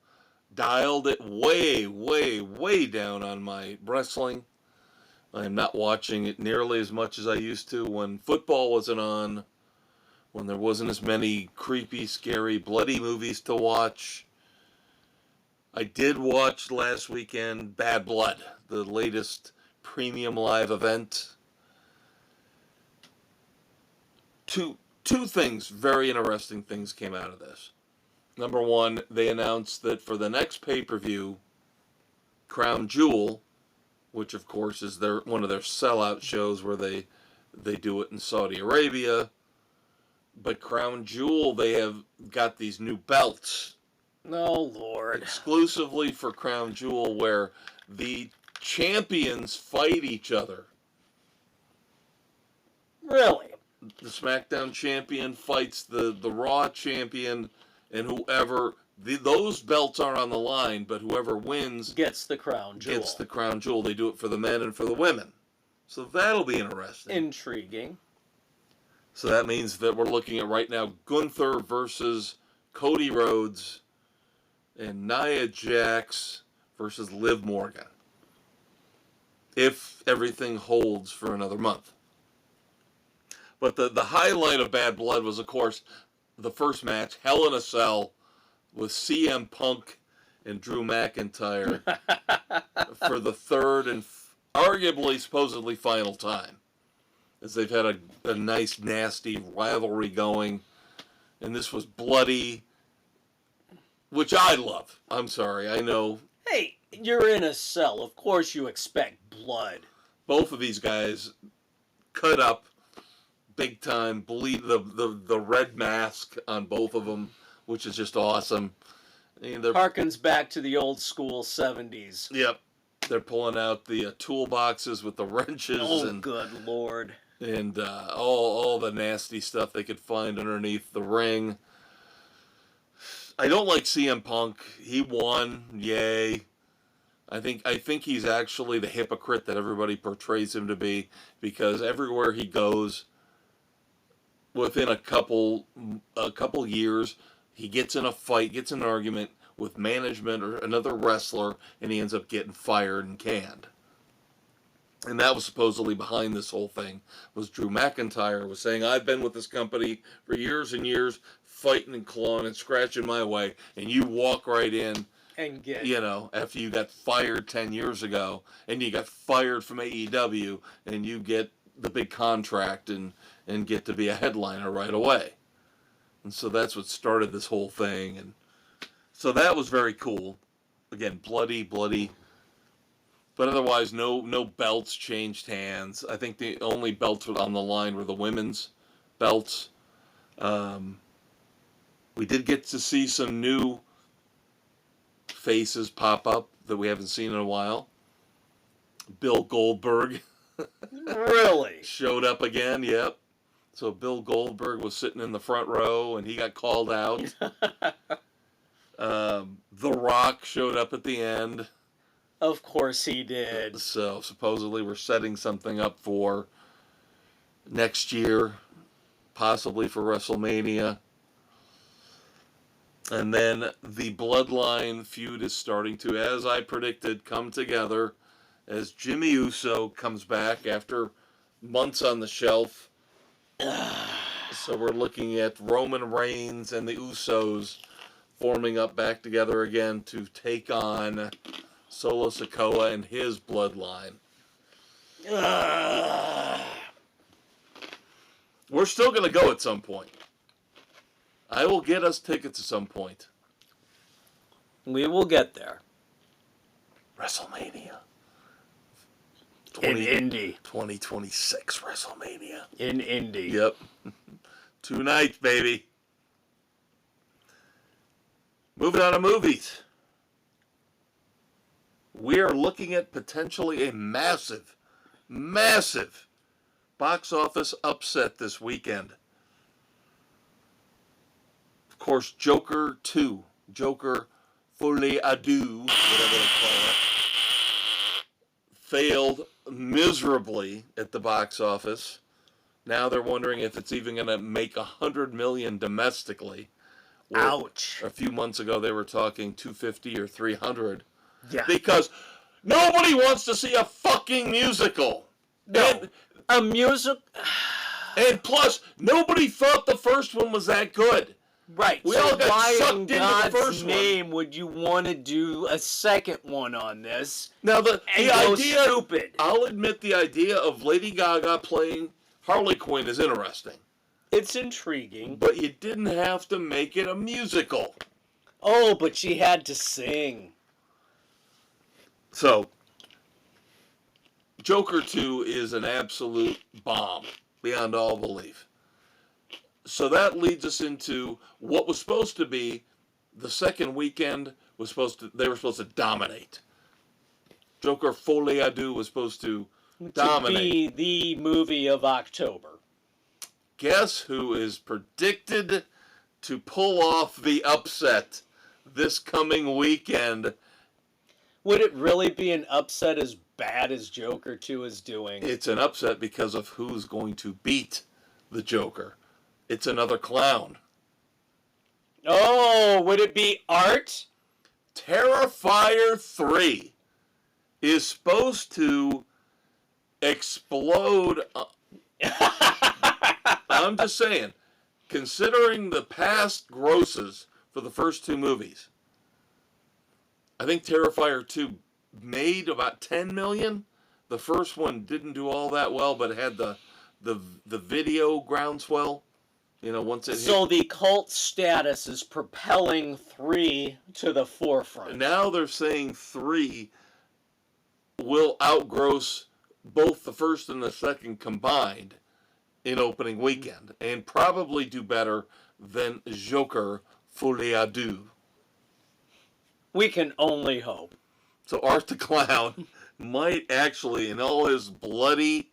dialed it way, way, way down on my wrestling, I'm not watching it nearly as much as I used to when football wasn't on, when there wasn't as many creepy, scary, bloody movies to watch. I did watch last weekend Bad Blood, the latest premium live event. Two things, very interesting things came out of this. Number one, they announced that for the next pay-per-view, Crown Jewel, which of course is one of their sellout shows where they do it in Saudi Arabia, but Crown Jewel, they have got these new belts. Oh, Lord. Exclusively for Crown Jewel, where the champions fight each other. Really? The SmackDown champion fights the Raw champion, and whoever, those belts are on the line, but whoever wins gets the Crown Jewel. Gets the Crown Jewel. They do it for the men and for the women. So that'll be interesting. Intriguing. So that means that we're looking at right now Gunther versus Cody Rhodes and Nia Jax versus Liv Morgan, if everything holds for another month. But the highlight of Bad Blood was, of course, the first match, Hell in a Cell, with CM Punk and Drew McIntyre for the third and arguably, supposedly, final time. As they've had a nice, nasty rivalry going. And this was bloody, which I love. I'm sorry, I know. Hey, you're in a cell. Of course you expect blood. Both of these guys cut up big time, bleed the red mask on both of them, which is just awesome. And harkens back to the old school 70s. Yep. They're pulling out the toolboxes with the wrenches. Oh, good Lord. And all the nasty stuff they could find underneath the ring. I don't like CM Punk. He won. Yay. I think he's actually the hypocrite that everybody portrays him to be, because everywhere he goes, within a couple years, he gets in a fight, gets in an argument with management or another wrestler, and he ends up getting fired and canned. And that was supposedly behind this whole thing, was Drew McIntyre was saying, I've been with this company for years and years, fighting and clawing and scratching my way, and you walk right in and get, after you got fired 10 years ago, and you got fired from AEW, and you get the big contract and get to be a headliner right away. And so that's what started this whole thing. And so that was very cool. Again, bloody. But otherwise, no belts changed hands. I think the only belts on the line were the women's belts. We did get to see some new faces pop up that we haven't seen in a while. Bill Goldberg. Really? Showed up again, yep. So Bill Goldberg was sitting in the front row, and he got called out. The Rock showed up at the end. Of course he did. So supposedly we're setting something up for next year, possibly for WrestleMania. And then the Bloodline feud is starting to, as I predicted, come together as Jimmy Uso comes back after months on the shelf. So we're looking at Roman Reigns and the Usos forming up back together again to take on Solo Sikoa and his bloodline. We're still going to go at some point. I will get us tickets at some point. We will get there. WrestleMania. In Indy. 2026 WrestleMania. In Indy. Yep. 2 nights, baby. Moving on to movies. We are looking at potentially a massive, massive box office upset this weekend. Of course, Joker 2. Joker Folie à Deux, whatever they call it, failed miserably at the box office. Now they're wondering if it's even going to make $100 million domestically. Ouch. A few months ago they were talking 250 or 300. Yeah. Because nobody wants to see a fucking musical. No. A music. And plus, nobody thought the first one was that good. Right. We so all got why sucked in into God's the first name would you want to do a second one on this? Now the go idea, stupid. I'll admit the idea of Lady Gaga playing Harley Quinn is interesting. It's intriguing. But you didn't have to make it a musical. Oh, but she had to sing. So, Joker 2 is an absolute bomb beyond all belief. So that leads us into what was supposed to be the second weekend they were supposed to dominate. Joker Folie à Deux was supposed to dominate. To be the movie of October. Guess who is predicted to pull off the upset this coming weekend? Would it really be an upset as bad as Joker 2 is doing? It's an upset because of who's going to beat the Joker. It's another clown. Oh, would it be Art? Terrifier 3 is supposed to explode. I'm just saying, considering the past grosses for the first 2 movies, I think Terrifier 2 made about $10 million. The first one didn't do all that well, but it had the video groundswell. You know, once it hit. So the cult status is propelling 3 to the forefront. Now they're saying 3 will outgross both the first and the second combined in opening weekend, and probably do better than Joker Folie à Deux. We can only hope. So Art the Clown might actually, in all his bloody,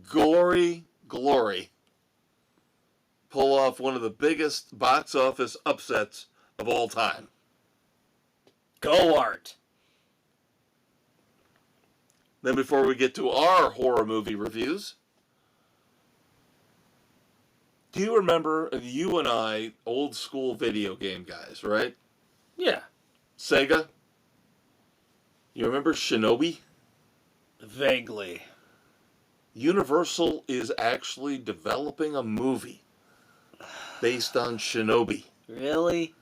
gory glory, pull off one of the biggest box office upsets of all time. Go Art. Then before we get to our horror movie reviews, do you remember, you and I, old school video game guys, right? Yeah. Sega? You remember Shinobi? Vaguely. Universal is actually developing a movie based on Shinobi. Really?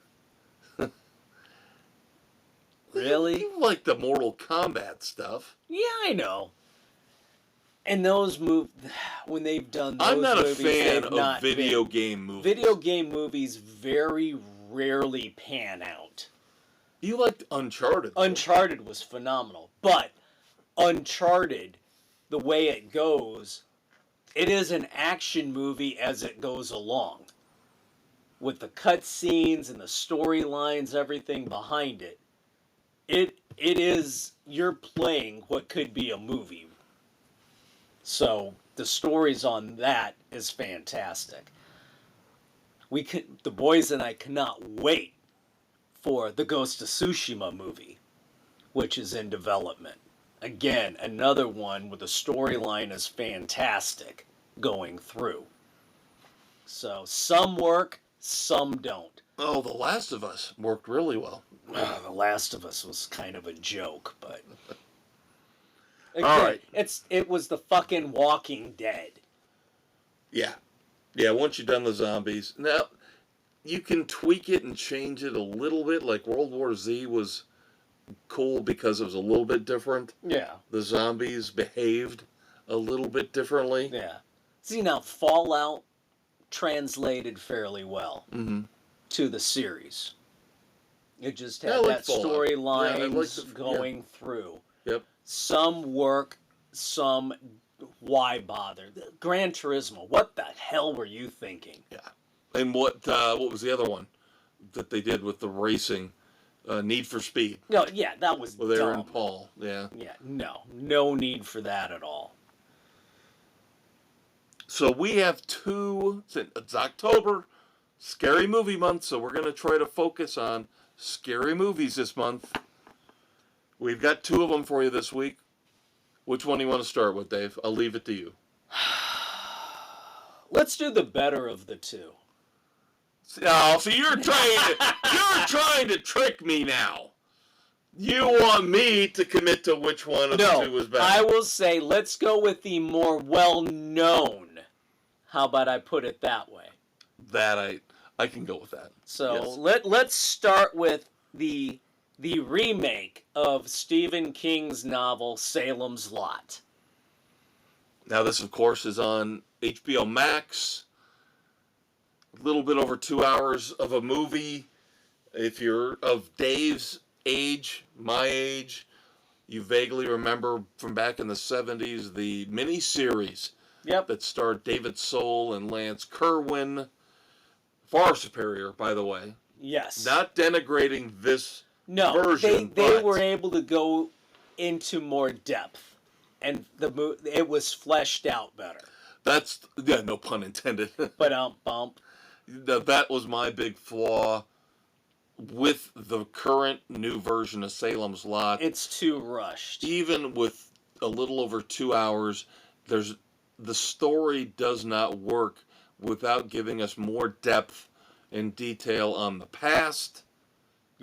Really? You like the Mortal Kombat stuff. Yeah, I know. And those when they've done those I'm not movies, a fan they've of not video been. game movies. Video game movies very rarely pan out. You liked Uncharted. Uncharted was phenomenal. But Uncharted, the way it goes, it is an action movie as it goes along. With the cutscenes and the storylines, everything behind it. It is, you're playing what could be a movie. So the stories on that is fantastic. The boys and I cannot wait for the Ghost of Tsushima movie, which is in development. Again, another one with the storyline is fantastic going through. So some work, some don't. Oh, The Last of Us worked really well. The Last of Us was kind of a joke, but again, all right. it was the fucking Walking Dead. Yeah. Yeah, once you've done the zombies. Now, you can tweak it and change it a little bit. Like World War Z was cool because it was a little bit different. Yeah. The zombies behaved a little bit differently. Yeah. See, now Fallout translated fairly well Mm-hmm. to the series. It just Yeah, I had like that Fallout. Yeah, I storylines like going through. Yep. Some work, some why bother. Gran Turismo, what the hell were you thinking? Yeah. And what was the other one that they did with the racing? Need for Speed. No, yeah, that was With Aaron dumb. Paul. Yeah. Yeah, no need for that at all. So we have it's October, scary movie month, so we're going to try to focus on scary movies this month. We've got 2 of them for you this week. Which one do you want to start with, Dave? I'll leave it to you. Let's do the better of the 2. Oh, so you're trying to trick me now. You want me to commit to which one of the 2 was better. I will say let's go with the more well-known. How about I put it that way? That I can go with that. So yes. let's start with the remake of Stephen King's novel Salem's Lot. Now this, of course, is on HBO Max. A little bit over 2 hours of a movie. If you're of Dave's age, my age, you vaguely remember from back in the 70s the miniseries that starred David Soul and Lance Kerwin. Far superior, by the way. Yes. Not denigrating this version. They were able to go into more depth, and it was fleshed out better. That's, no pun intended. But bump. That was my big flaw with the current new version of Salem's Lot. It's too rushed. Even with a little over 2 hours, the story does not work without giving us more depth and detail on the past,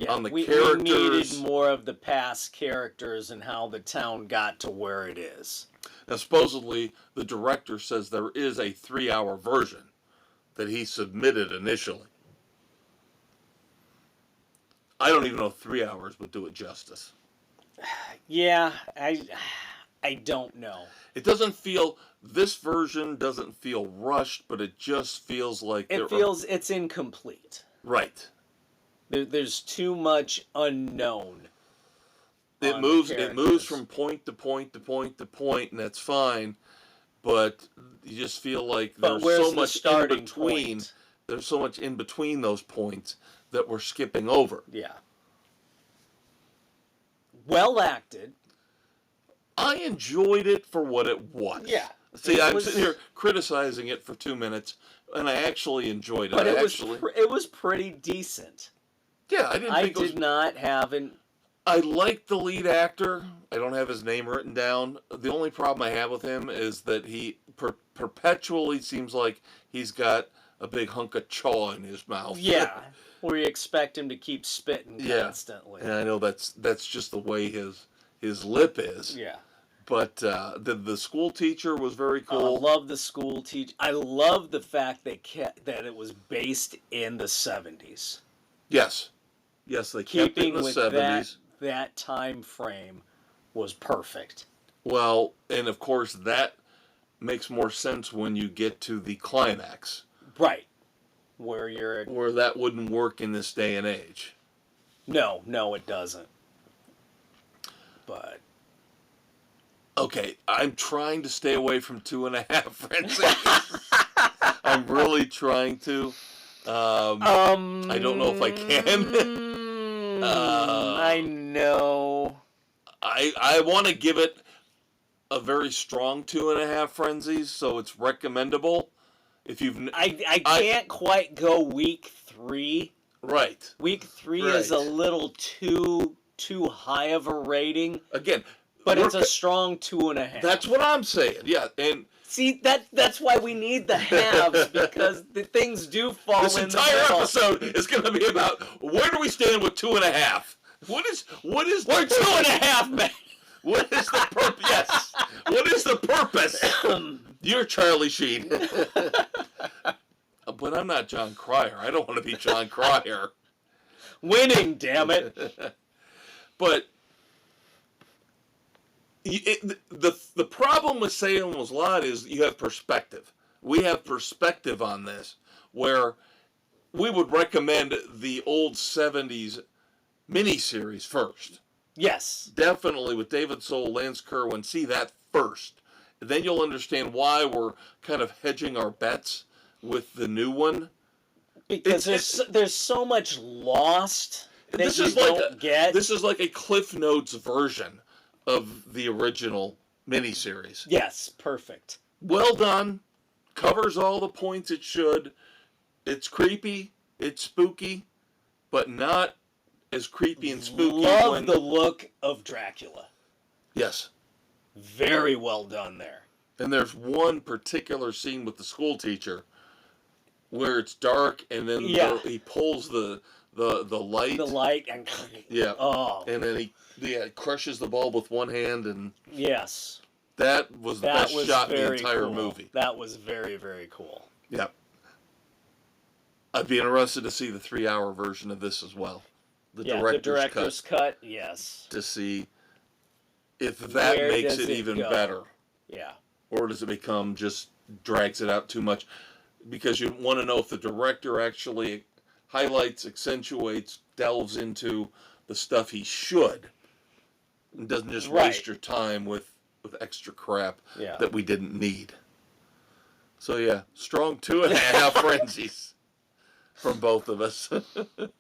on the characters. We needed more of the past characters and how the town got to where it is. Now, supposedly, the director says there is a 3-hour version that he submitted initially. I don't even know if 3 hours would do it justice. Yeah, I don't know. This version doesn't feel rushed, but it just feels like it's incomplete. Right. There's too much unknown. It moves from point to point to point to point, and that's fine. But you just feel like there's so much in between. Point? There's so much in between those points that we're skipping over. Yeah. Well acted. I enjoyed it for what it was. Yeah. See, I'm sitting here criticizing it for 2 minutes, and I actually enjoyed it. But it was pretty decent. Yeah, I did not have an... I like the lead actor. I don't have his name written down. The only problem I have with him is that he perpetually seems like he's got a big hunk of chaw in his mouth. Yeah, where you expect him to keep spitting constantly. And I know that's just the way his lip is. Yeah. But the school teacher was very cool. I love the school teacher. I love the fact that it was based in the 70s. Yes. Yes, they kept it in the 70s. That time frame was perfect. Well, and of course that makes more sense when you get to the climax. Right. Where that wouldn't work in this day and age. No, it doesn't. But okay, I'm trying to stay away from 2.5 frenzies. I'm really trying to. I don't know if I can. I know. I want to give it a very strong 2.5 frenzies, so it's recommendable. If you've, I can't quite go week 3. Right. Week 3 is a little too high of a rating. Again, but it's a strong 2.5. That's what I'm saying. Yeah, and see that's why we need the halves, because the things do fall in the middle. This entire episode is going to be about where do we stand with 2.5. What is We're 2.5, man. What is the purpose? Yes. What is the purpose? You're Charlie Sheen. But I'm not John Cryer. I don't want to be John Cryer. Winning, damn it. But the problem with Salem's Lot is you have perspective. We have perspective on this, where we would recommend the old 70s miniseries first. Yes. Definitely with David Soul, Lance Kerwin, see that first. Then you'll understand why we're kind of hedging our bets with the new one. Because there's so much lost that this you is like don't get. This is like a Cliff Notes version of the original miniseries. Yes, perfect. Well done. Covers all the points it should. It's creepy. It's spooky, but not as creepy and spooky. Love the look of Dracula. Yes. Very well done there. And there's one particular scene with the school teacher where it's dark and then he pulls the light. The light and yeah. Oh. And then he crushes the bulb with one hand and yes. That was the best shot in the entire cool. movie. That was very, very cool. Yeah. I'd be interested to see the 3-hour version of this as well. The director's cut. Yes. To see if that makes it even better. Yeah. Or does it become just drags it out too much? Because you want to know if the director actually highlights, accentuates, delves into the stuff he should. And doesn't just waste your time with extra crap that we didn't need. So yeah, strong 2.5 frenzies from both of us.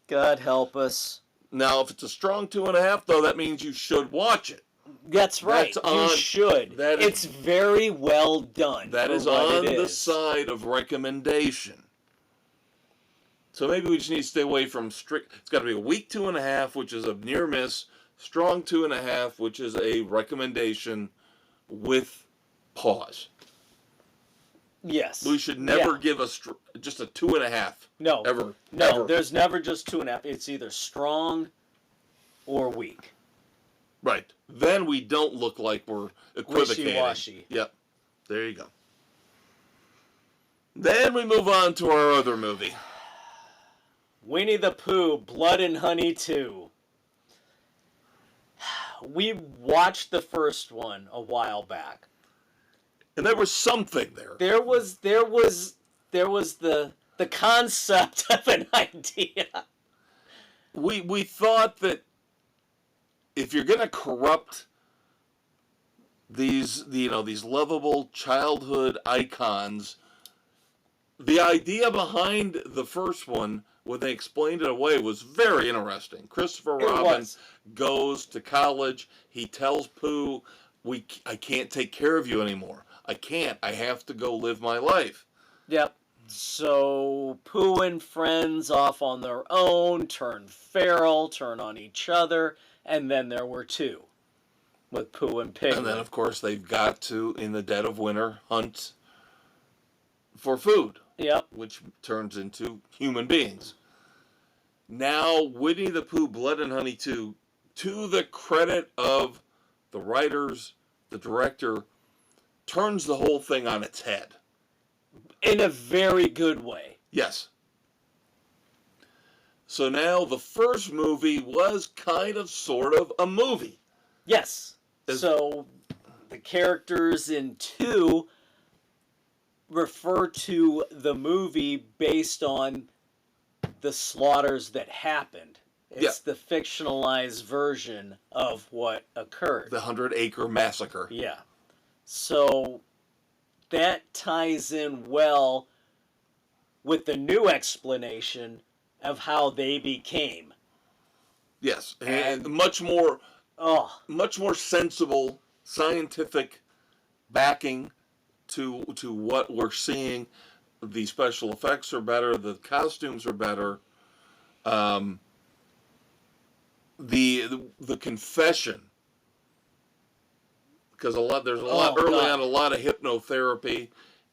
God help us. Now, if it's a strong 2.5, though, that means you should watch it. That's right. You should. It's very well done. That is on the side of recommendation. So maybe we just need to stay away from strict. It's got to be a weak 2.5, which is a near miss. Strong 2.5, which is a recommendation with pause. Yes. We should never give just a 2.5. No. Ever. No, ever. There's never just 2.5. It's either strong or weak. Right. Then we don't look like we're equivocating. Wishy-washy. Yep. There you go. Then we move on to our other movie. Winnie the Pooh, Blood and Honey 2. We watched the first one a while back. And there was something there. There was the concept of an idea. We thought that if you're going to corrupt these lovable childhood icons, the idea behind the first one, when they explained it away, was very interesting. Christopher Robin goes to college. He tells Pooh, I can't take care of you anymore. I can't. I have to go live my life. Yep. So Pooh and friends off on their own, turn feral, turn on each other, and then there were two with Pooh and Piglet. And then, of course, they've got to, in the dead of winter, hunt for food. Yep. Which turns into human beings. Now, Winnie the Pooh, Blood and Honey 2, to the credit of the writers, the director, turns the whole thing on its head. In a very good way. Yes. So now the first movie was kind of sort of a movie. Yes. So the characters in 2 refer to the movie based on the slaughters that happened. It's the fictionalized version of what occurred. The 100-Acre Massacre. Yeah. So that ties in well with the new explanation of how they became. Yes, and much more sensible scientific backing to what we're seeing. The special effects are better. The costumes are better. The confession, because there's a lot early on, a lot of hypnotherapy.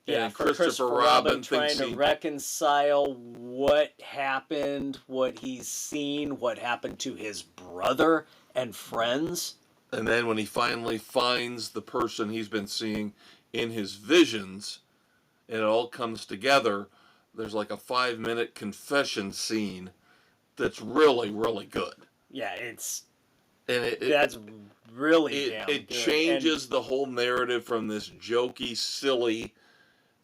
Yeah, and Christopher Robin trying to reconcile what happened, what he's seen, what happened to his brother and friends. And then when he finally finds the person he's been seeing in his visions, and it all comes together, there's like a 5-minute confession scene that's really, really good. Yeah, that's really damn good. It changes the whole narrative from this jokey, silly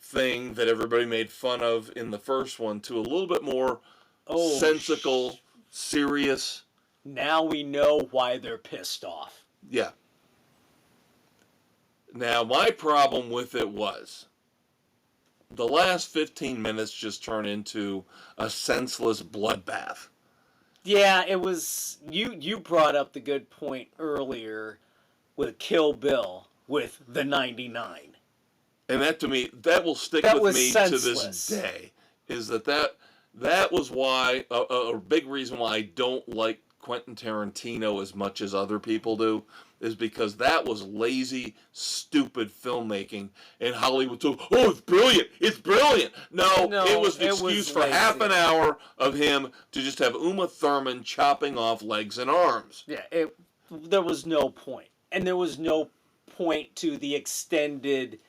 thing that everybody made fun of in the first one to a little bit more sensical, serious. Now we know why they're pissed off. Yeah. Now, my problem with it was the last 15 minutes just turned into a senseless bloodbath. Yeah, it was. You brought up the good point earlier with Kill Bill with the 99. And that, to me, that will stick with me senseless. To this day. Is that was why a big reason why I don't like Quentin Tarantino as much as other people do, is because that was lazy, stupid filmmaking, and Hollywood told, oh, it's brilliant. No, it was an excuse for lazy. Half an hour of him to just have Uma Thurman chopping off legs and arms. Yeah, there was no point. And there was no point to the extended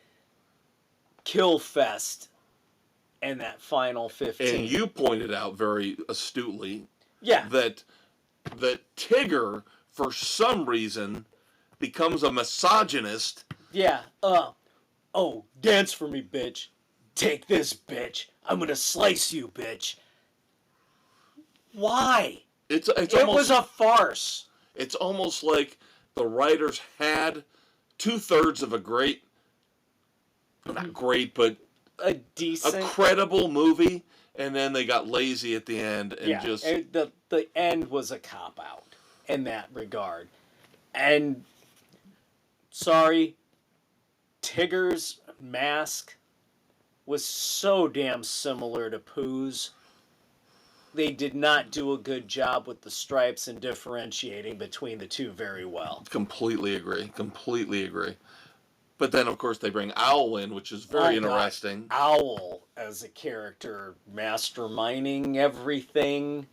kill fest and that final 15. And you pointed out very astutely yeah. that Tigger, for some reason, becomes a misogynist. Yeah. Oh, dance for me, bitch. Take this, bitch. I'm gonna slice you, bitch. Why? It was a farce. It's almost like the writers had 2/3 of a great, not great, but a credible movie, and then they got lazy at the end and the end was a cop out in that regard. And sorry, Tigger's mask was so damn similar to Pooh's. They did not do a good job with the stripes and differentiating between the two very well. Completely agree. But then, of course, they bring Owl in, which is very interesting. Owl as a character, masterminding everything,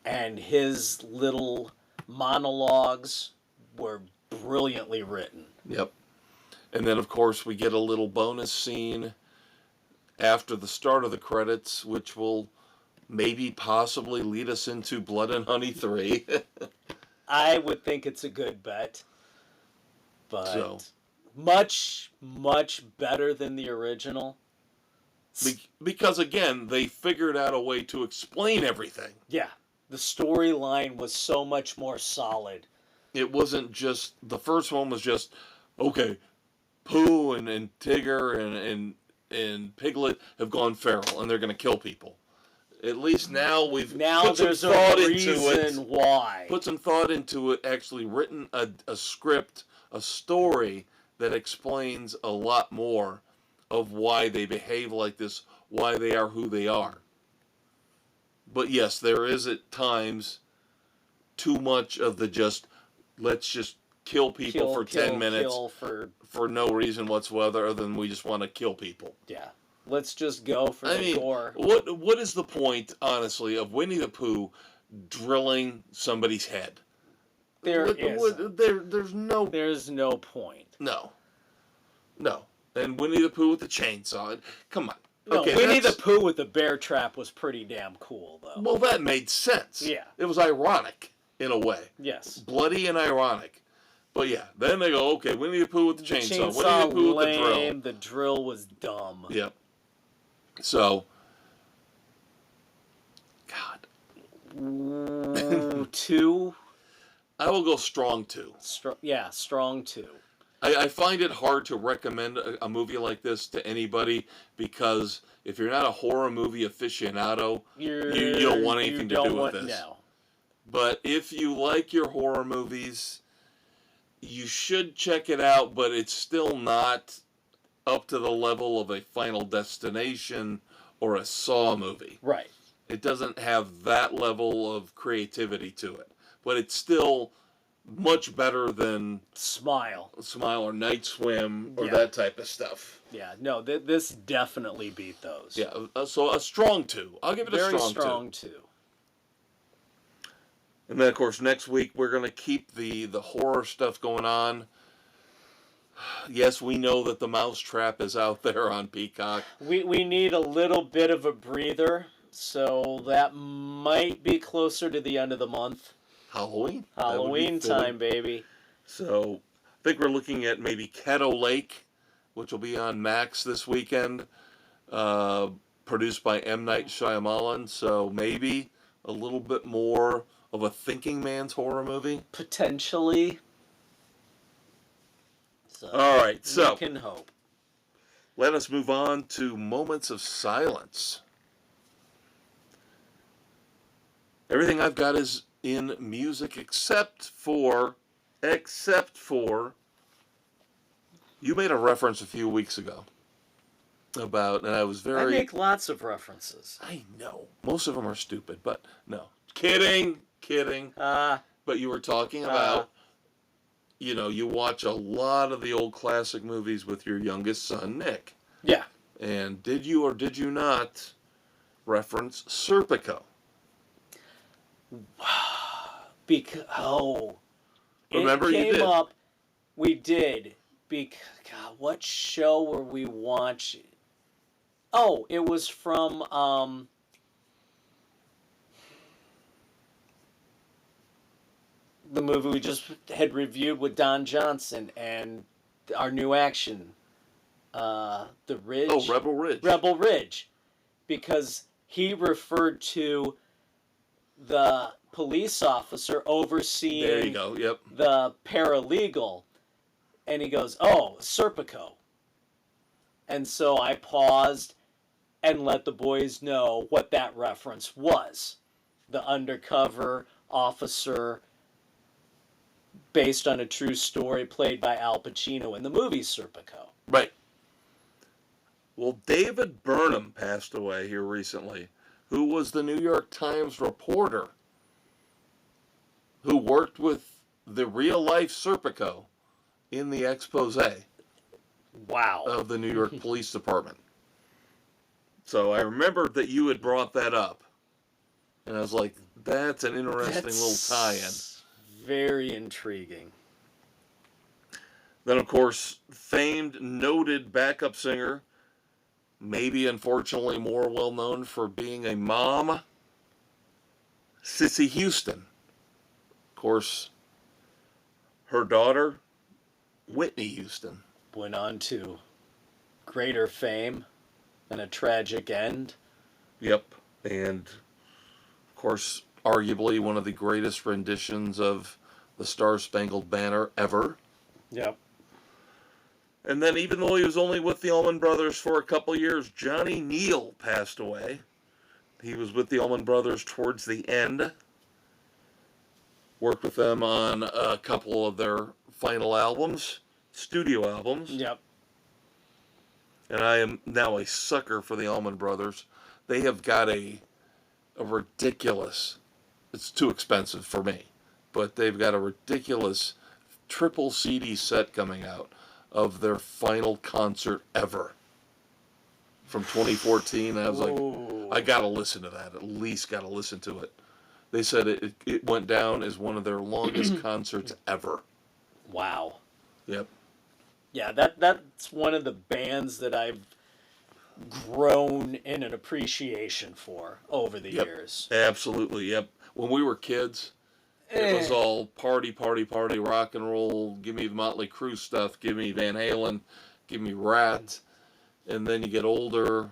and his little monologues were brilliantly written. Yep. And then, of course, we get a little bonus scene after the start of the credits, which will maybe possibly lead us into Blood and Honey 3. I would think it's a good bet. But much, much better than the original. Because, again, they figured out a way to explain everything. Yeah. The storyline was so much more solid. It wasn't just... The first one was just, okay, Pooh and Tigger and Piglet have gone feral, and they're going to kill people. At least now we've put some thought into it. Why. Put some thought into it, actually written a script, a story that explains a lot more of why they behave like this, why they are who they are. But yes, there is at times too much of the let's just kill people for 10 minutes for no reason whatsoever other than we just want to kill people. Yeah. Let's just go for the gore. What is the point, honestly, of Winnie the Pooh drilling somebody's head? There's no point. No. And Winnie the Pooh with the chainsaw. Come on. No, okay, Winnie the Pooh with the bear trap was pretty damn cool, though. Well, that made sense. Yeah. It was ironic, in a way. Yes. Bloody and ironic. But yeah, then they go, okay, Winnie the Pooh with the chainsaw. Winnie the Pooh with the drill. The drill was dumb. Yep. So, God. 2? I will go strong 2. Strong 2. I find it hard to recommend a movie like this to anybody because if you're not a horror movie aficionado, you don't want anything to do with this. No. But if you like your horror movies, you should check it out, but it's still not up to the level of a Final Destination or a Saw movie. Right. It doesn't have that level of creativity to it. But it's still much better than Smile or Night Swim or that type of stuff. Yeah, no, this definitely beat those. Yeah, so a strong 2. I'll give it a strong 2. Very strong 2. And then, of course, next week we're going to keep the horror stuff going on. Yes, we know that the Mousetrap is out there on Peacock. We need a little bit of a breather, so that might be closer to the end of the month. Halloween time, baby. So, I think we're looking at maybe Caddo Lake, which will be on Max this weekend. produced by M. Night Shyamalan, so maybe a little bit more of a thinking man's horror movie. Potentially. So, all right, so we can hope. Let us move on to Moments of Silence. Everything I've got is in music except for you made a reference a few weeks ago about, and I was I make lots of references. I know. Most of them are stupid, but no. Kidding. But you were talking about, you watch a lot of the old classic movies with your youngest son, Nick. Yeah. And did you or did you not reference Serpico? Remember it came you did. up. We did. God, what show were we watching? Oh, it was from the movie we just had reviewed with Don Johnson and our new action, The Ridge. Oh, Rebel Ridge. Rebel Ridge, because he referred to the police officer overseeing There you go. Yep. the paralegal, and he goes, "Oh, Serpico." And so I paused and let the boys know what that reference was. The undercover officer based on a true story played by Al Pacino in the movie Serpico. Right. Well, David Burnham passed away here recently, who was the New York Times reporter who worked with the real-life Serpico in the expose Wow. of the New York Police Department. So I remembered that you had brought that up. And I was like, that's an interesting little tie-in. Very intriguing. Then, of course, famed, noted backup singer, maybe unfortunately more well-known for being a mom, Cissy Houston. Of course, her daughter, Whitney Houston, went on to greater fame and a tragic end. Yep. And, of course, arguably one of the greatest renditions of the Star-Spangled Banner ever. Yep. And then even though he was only with the Allman Brothers for a couple years, Johnny Neal passed away. He was with the Allman Brothers towards the end. Worked with them on a couple of their final albums, studio albums. Yep. And I am now a sucker for the Allman Brothers. They have got a ridiculous, it's too expensive for me, but they've got a ridiculous triple CD set coming out of their final concert ever from 2014. I was like, I got to listen to that. At least got to listen to it. They said it went down as one of their longest concerts ever. Wow. Yep. Yeah, that's one of the bands that I've grown in an appreciation for over the years. Absolutely, yep. When we were kids, it was all party, rock and roll. Give me Motley Crue stuff. Give me Van Halen. Give me Rat. And then you get older,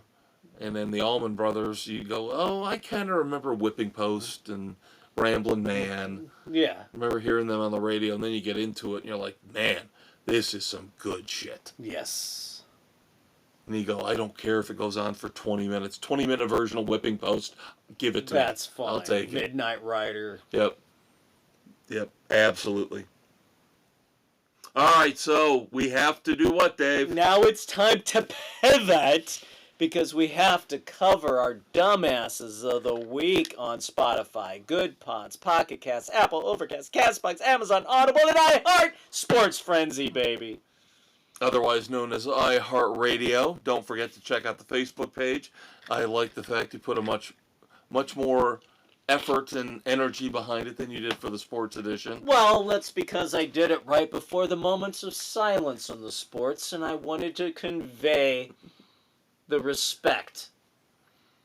and then the Allman Brothers, you go, oh, I kind of remember Whipping Post and Ramblin' Man. Yeah. I remember hearing them on the radio, and then you get into it, and you're like, man, this is some good shit. Yes. And you go, I don't care if it goes on for 20 minutes. 20-minute version of Whipping Post, give it to me. That's fine. I'll take it. Midnight Rider. Yep, absolutely. All right, so we have to do what, Dave? Now it's time to pivot because we have to cover our dumbasses of the week on Spotify, Good Pods, Pocket Casts, Apple, Overcast, Castbox, Amazon, Audible, and iHeart Sports Frenzy, baby. Otherwise known as iHeartRadio. Don't forget to check out the Facebook page. I like the fact you put a much more effort and energy behind it than you did for the sports edition. Well, that's because I did it right before the moments of silence on the sports, and I wanted to convey the respect.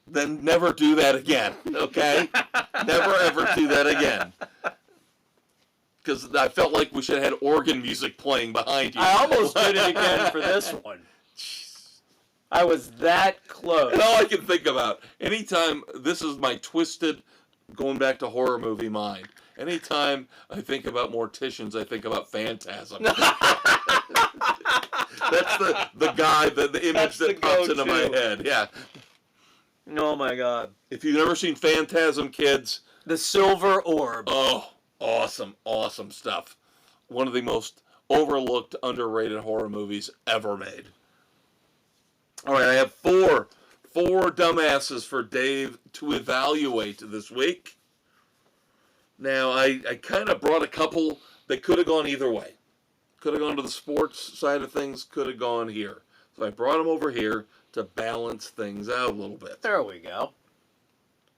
Then never do that again, okay? Never ever do that again. Because I felt like we should have had organ music playing behind you. I almost did it again for this one. I was that close. And all I can think about, anytime, this is my twisted, going back to horror movie mind. Anytime I think about morticians, I think about Phantasm. That's the guy, the image That's that the pops into my go-to. head. Yeah. Oh my God. If you've never seen Phantasm, kids, The Silver Orb. oh, awesome, awesome stuff. One of the most overlooked, underrated horror movies ever made. All right, I have four dumbasses for Dave to evaluate this week. Now, I kind of brought a couple that could have gone either way. Could have gone to the sports side of things, could have gone here. So I brought them over here to balance things out a little bit. There we go.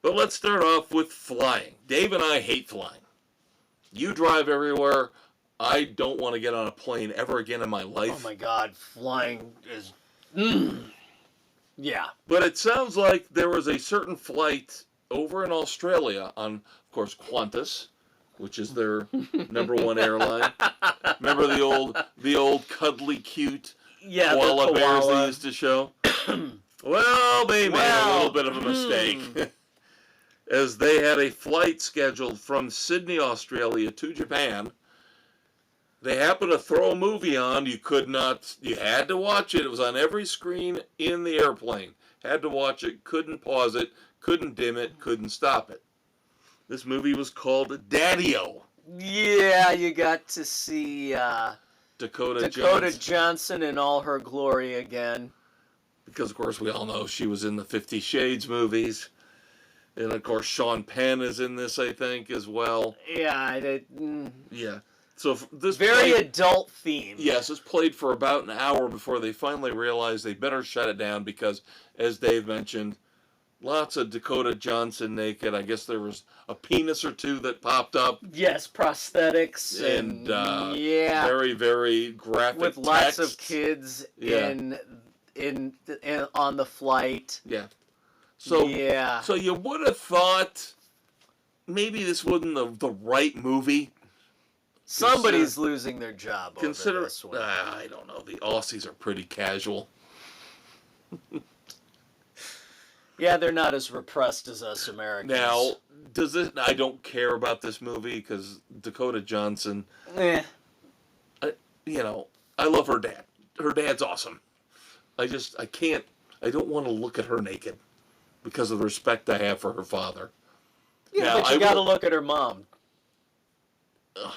But let's start off with flying. Dave and I hate flying. You drive everywhere. I don't want to get on a plane ever again in my life. Oh my God, flying is... Yeah. But it sounds like there was a certain flight over in Australia on, of course, Qantas, which is their number one airline. Remember the old cuddly cute koala bears they used to show? Well, they made a little bit of a mistake. As they had a flight scheduled from Sydney, Australia to Japan. They happened to throw a movie on. You had to watch it. It was on every screen in the airplane. Had to watch it, couldn't pause it, couldn't dim it, couldn't stop it. This movie was called Daddy-O. Yeah, you got to see Dakota Johnson in all her glory again. Because, of course, we all know she was in the 50 Shades movies. And, of course, Sean Penn is in this, I think, as well. Yeah. Yeah. So this very adult theme. Yes, it's played for about an hour before they finally realized they better shut it down because, as Dave mentioned, lots of Dakota Johnson naked. I guess there was a penis or two that popped up. Yes, prosthetics and very, very graphic with lots text. of kids in on the flight. Yeah. So you would have thought maybe this wasn't the right movie. Somebody's losing their job over this one. I don't know. The Aussies are pretty casual. Yeah, they're not as repressed as us Americans. Now, I don't care about this movie because Dakota Johnson, I love her dad. Her dad's awesome. I don't want to look at her naked because of the respect I have for her father. Yeah, now, but you got to look at her mom.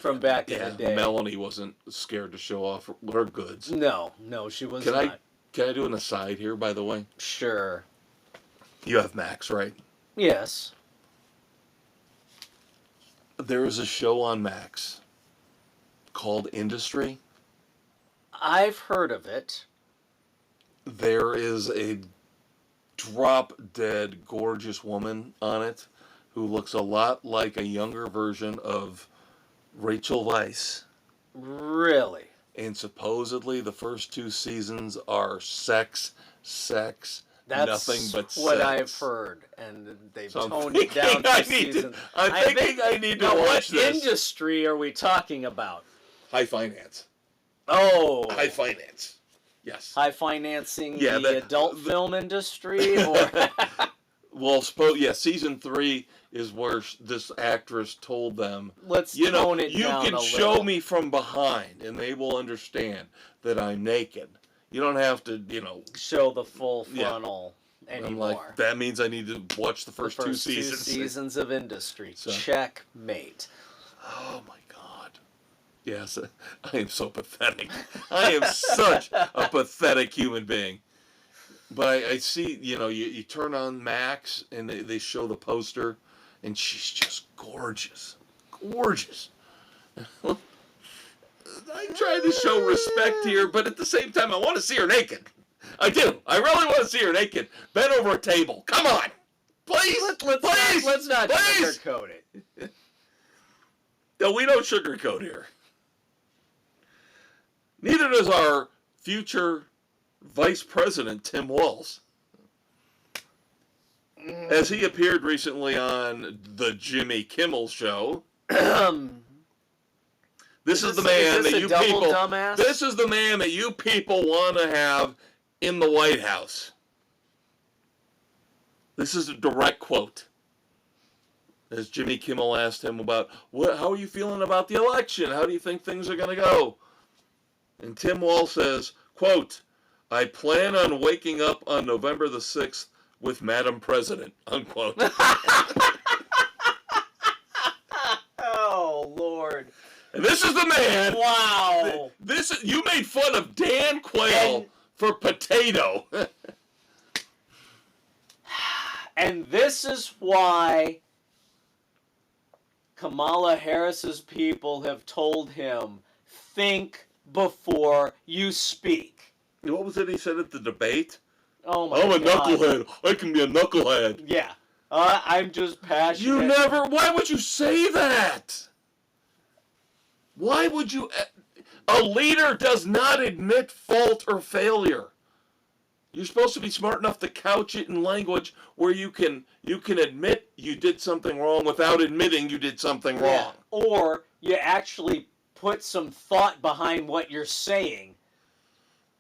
From back in the day. Melanie wasn't scared to show off her goods. No, she was not. Can I do an aside here, by the way? Sure. You have Max, right? Yes. There is a show on Max called Industry. I've heard of it. There is a drop-dead gorgeous woman on it who looks a lot like a younger version of Rachel Weisz. Really? And supposedly the first 2 seasons are sex, That's nothing but sex. What I've heard, and they've toned it down to season. I think I need to watch this. What industry are we talking about? High finance. Oh. High finance. Yes. High financing the adult film industry? Or well, season 3 is where this actress told them, let's tone it down a little. You can show me from behind, and they will understand that I'm naked. You don't have to, show the full frontal anymore. I'm like, that means I need to watch the first 2 seasons. 2 seasons of Industry. So. Checkmate. Oh, my God. Yes, I am so pathetic. I am such a pathetic human being. But I see, you turn on Max, and they show the poster, and she's just gorgeous. Gorgeous. I'm trying to show respect here, but at the same time, I want to see her naked. I do. I really want to see her naked. Bent over a table. Come on. Please. Let's not sugarcoat it. No, we don't sugarcoat here. Neither does our future Vice President, Tim Walz. As he appeared recently on the Jimmy Kimmel Show. This is the man that you people want to have in the White House. This is a direct quote. As Jimmy Kimmel asked him about, how are you feeling about the election? How do you think things are going to go? And Tim Walz says, quote, I plan on waking up on November the 6th with Madam President, unquote. Oh, Lord. And this is the man. Wow. You made fun of Dan Quayle for potato. And this is why Kamala Harris's people have told him, think before you speak. What was it he said at the debate? Oh my I'm a God. knucklehead. I can be a knucklehead. Yeah. I'm just passionate. Why would you say that? Why would you? A leader does not admit fault or failure. You're supposed to be smart enough to couch it in language where you can admit you did something wrong without admitting you did something wrong. Yeah. Or you actually put some thought behind what you're saying.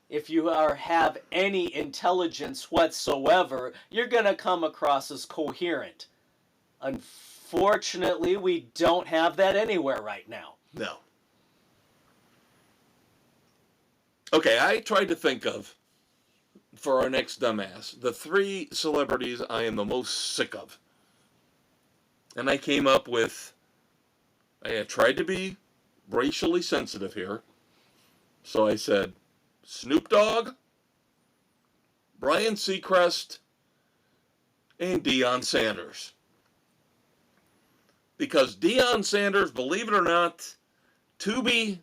If you have any intelligence whatsoever, you're going to come across as coherent. Unfortunately, we don't have that anywhere right now. No. Okay, I tried to think of, for our next dumbass, the 3 celebrities I am the most sick of. And I came up with, I tried to be racially sensitive here. So I said, Snoop Dogg, Ryan Seacrest, and Deion Sanders. Because Deion Sanders, believe it or not, Tubi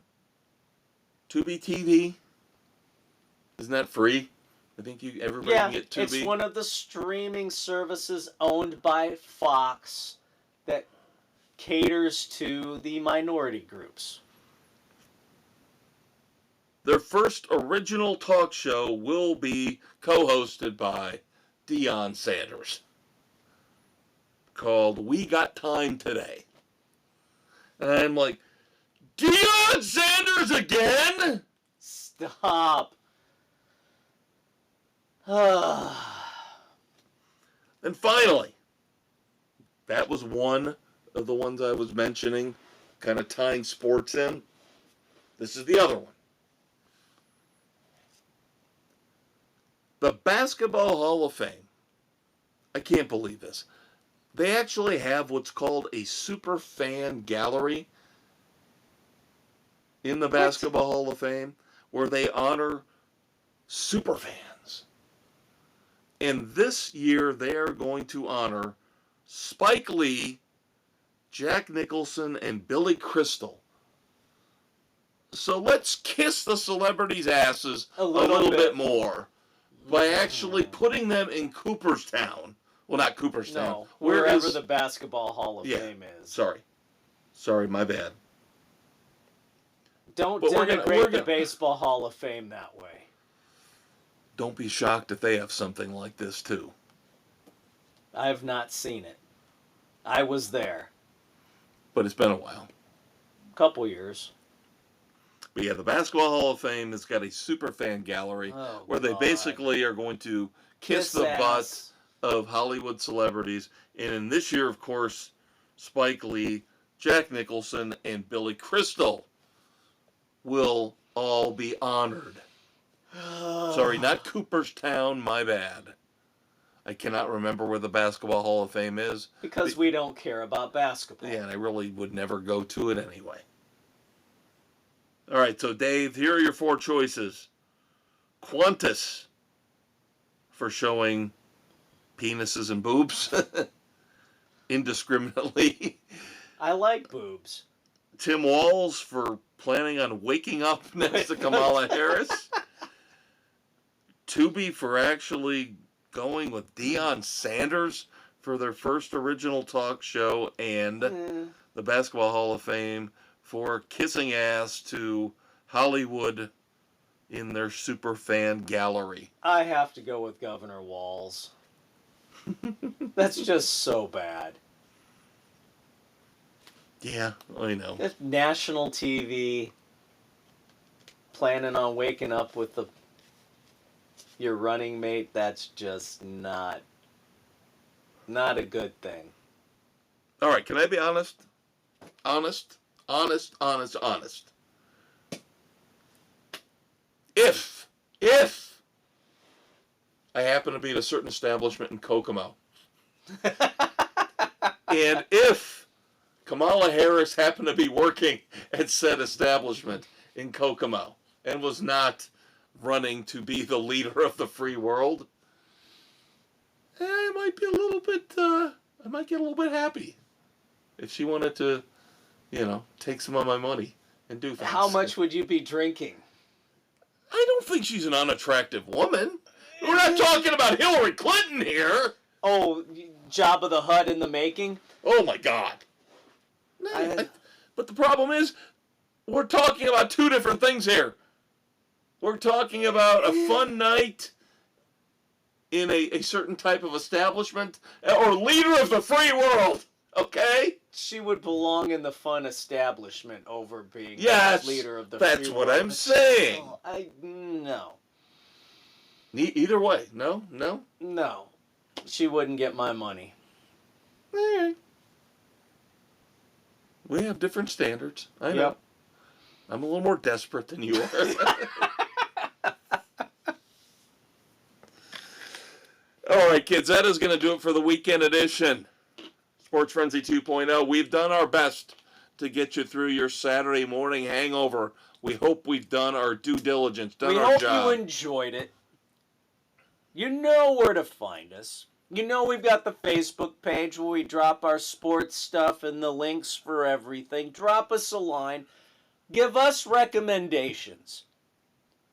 TV, isn't that free? I think everybody can get Tubi. It's one of the streaming services owned by Fox that caters to the minority groups. Their first original talk show will be co-hosted by Deion Sanders, called We Got Time Today. And I'm like, Deion Sanders again? Stop. And finally, that was one of the ones I was mentioning, kind of tying sports in. This is the other one. The Basketball Hall of Fame. I can't believe this. They actually have what's called a super fan gallery in the Basketball Hall of Fame, where they honor super fans. And this year they are going to honor Spike Lee, Jack Nicholson, and Billy Crystal. So let's kiss the celebrities' asses a little bit more by actually putting them in Cooperstown. Well, not Cooperstown. No, wherever the Basketball Hall of Fame is. Sorry, my bad. Don't denigrate the Baseball Hall of Fame that way. Don't be shocked if they have something like this, too. I have not seen it. I was there. But it's been a while. Couple years. But yeah, the Basketball Hall of Fame has got a super fan gallery where they basically are going to kiss the butt of Hollywood celebrities. And in this year, of course, Spike Lee, Jack Nicholson, and Billy Crystal will all be honored. Sorry, not Cooperstown, my bad. I cannot remember where the Basketball Hall of Fame is. Because we don't care about basketball. Yeah, and I really would never go to it anyway. All right, so Dave, here are your 4 choices. Qantas, for showing penises and boobs indiscriminately. I like boobs. Tim Walz, for planning on waking up next to Kamala Harris. Tubi, for actually going with Deion Sanders for their first original talk show. And the Basketball Hall of Fame for kissing ass to Hollywood in their super fan gallery. I have to go with Governor Walz. That's just so bad. Yeah, I know. If national TV planning on waking up with the your running mate, that's just not a good thing. All right, can I be honest? Honest. If I happen to be at a certain establishment in Kokomo, and if Kamala Harris happened to be working at said establishment in Kokomo and was not running to be the leader of the free world, I might be a little bit, I might get a little bit happy if she wanted to, take some of my money and do things. How much would you be drinking? I don't think she's an unattractive woman. We're not talking about Hillary Clinton here. Oh, Jabba the Hutt in the making? Oh my God. But the problem is, we're talking about two different things here. We're talking about a fun night in a certain type of establishment, or leader of the free world, okay? She would belong in the fun establishment over being leader of the free world. That's what I'm saying. No. Either way, no? No. She wouldn't get my money. All right. We have different standards. I know. Yep. I'm a little more desperate than you are. All right, kids, that is going to do it for the weekend edition. Sports Frenzy 2.0. We've done our best to get you through your Saturday morning hangover. We hope we've done our due diligence, done our job. We hope you enjoyed it. You know where to find us. You know we've got the Facebook page where we drop our sports stuff and the links for everything. Drop us a line. Give us recommendations.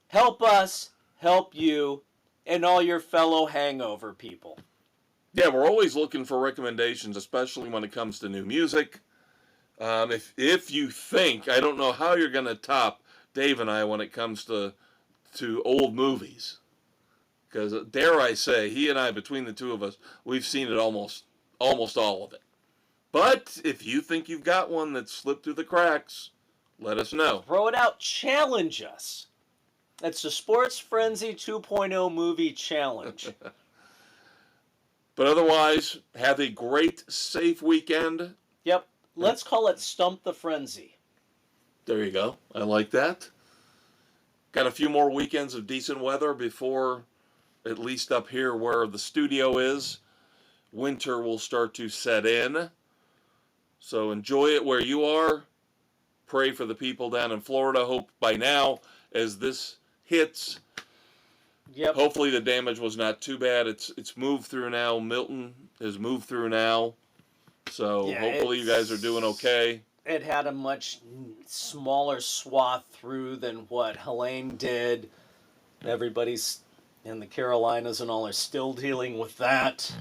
Help us help you and all your fellow hangover people. Yeah, we're always looking for recommendations, especially when it comes to new music. If you think, I don't know how you're going to top Dave and I when it comes to old movies. Because, dare I say, he and I, between the two of us, we've seen it almost all of it. But if you think you've got one that slipped through the cracks, let us know. Throw it out. Challenge us. That's the Sports Frenzy 2.0 movie challenge. But otherwise, have a great, safe weekend. Yep. Let's call it Stump the Frenzy. There you go. I like that. Got a few more weekends of decent weather before, at least up here where the studio is, winter will start to set in. So enjoy it where you are. Pray for the people down in Florida. Hope by now, as this hits, hopefully the damage was not too bad. It's moved through now. Milton has moved through now. So hopefully you guys are doing okay. It had a much smaller swath through than what Helene did. Everybody's in the Carolinas and all are still dealing with that.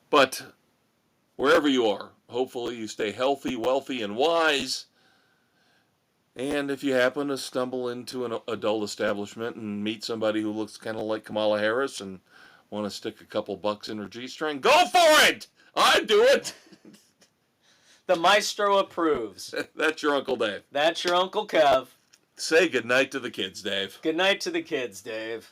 But wherever you are, hopefully you stay healthy, wealthy, and wise. And if you happen to stumble into an adult establishment and meet somebody who looks kind of like Kamala Harris and want to stick a couple bucks in her G-string, go for it! I'd do it! The maestro approves. That's your Uncle Dave. That's your Uncle Kev. Say goodnight to the kids, Dave. Good night to the kids, Dave.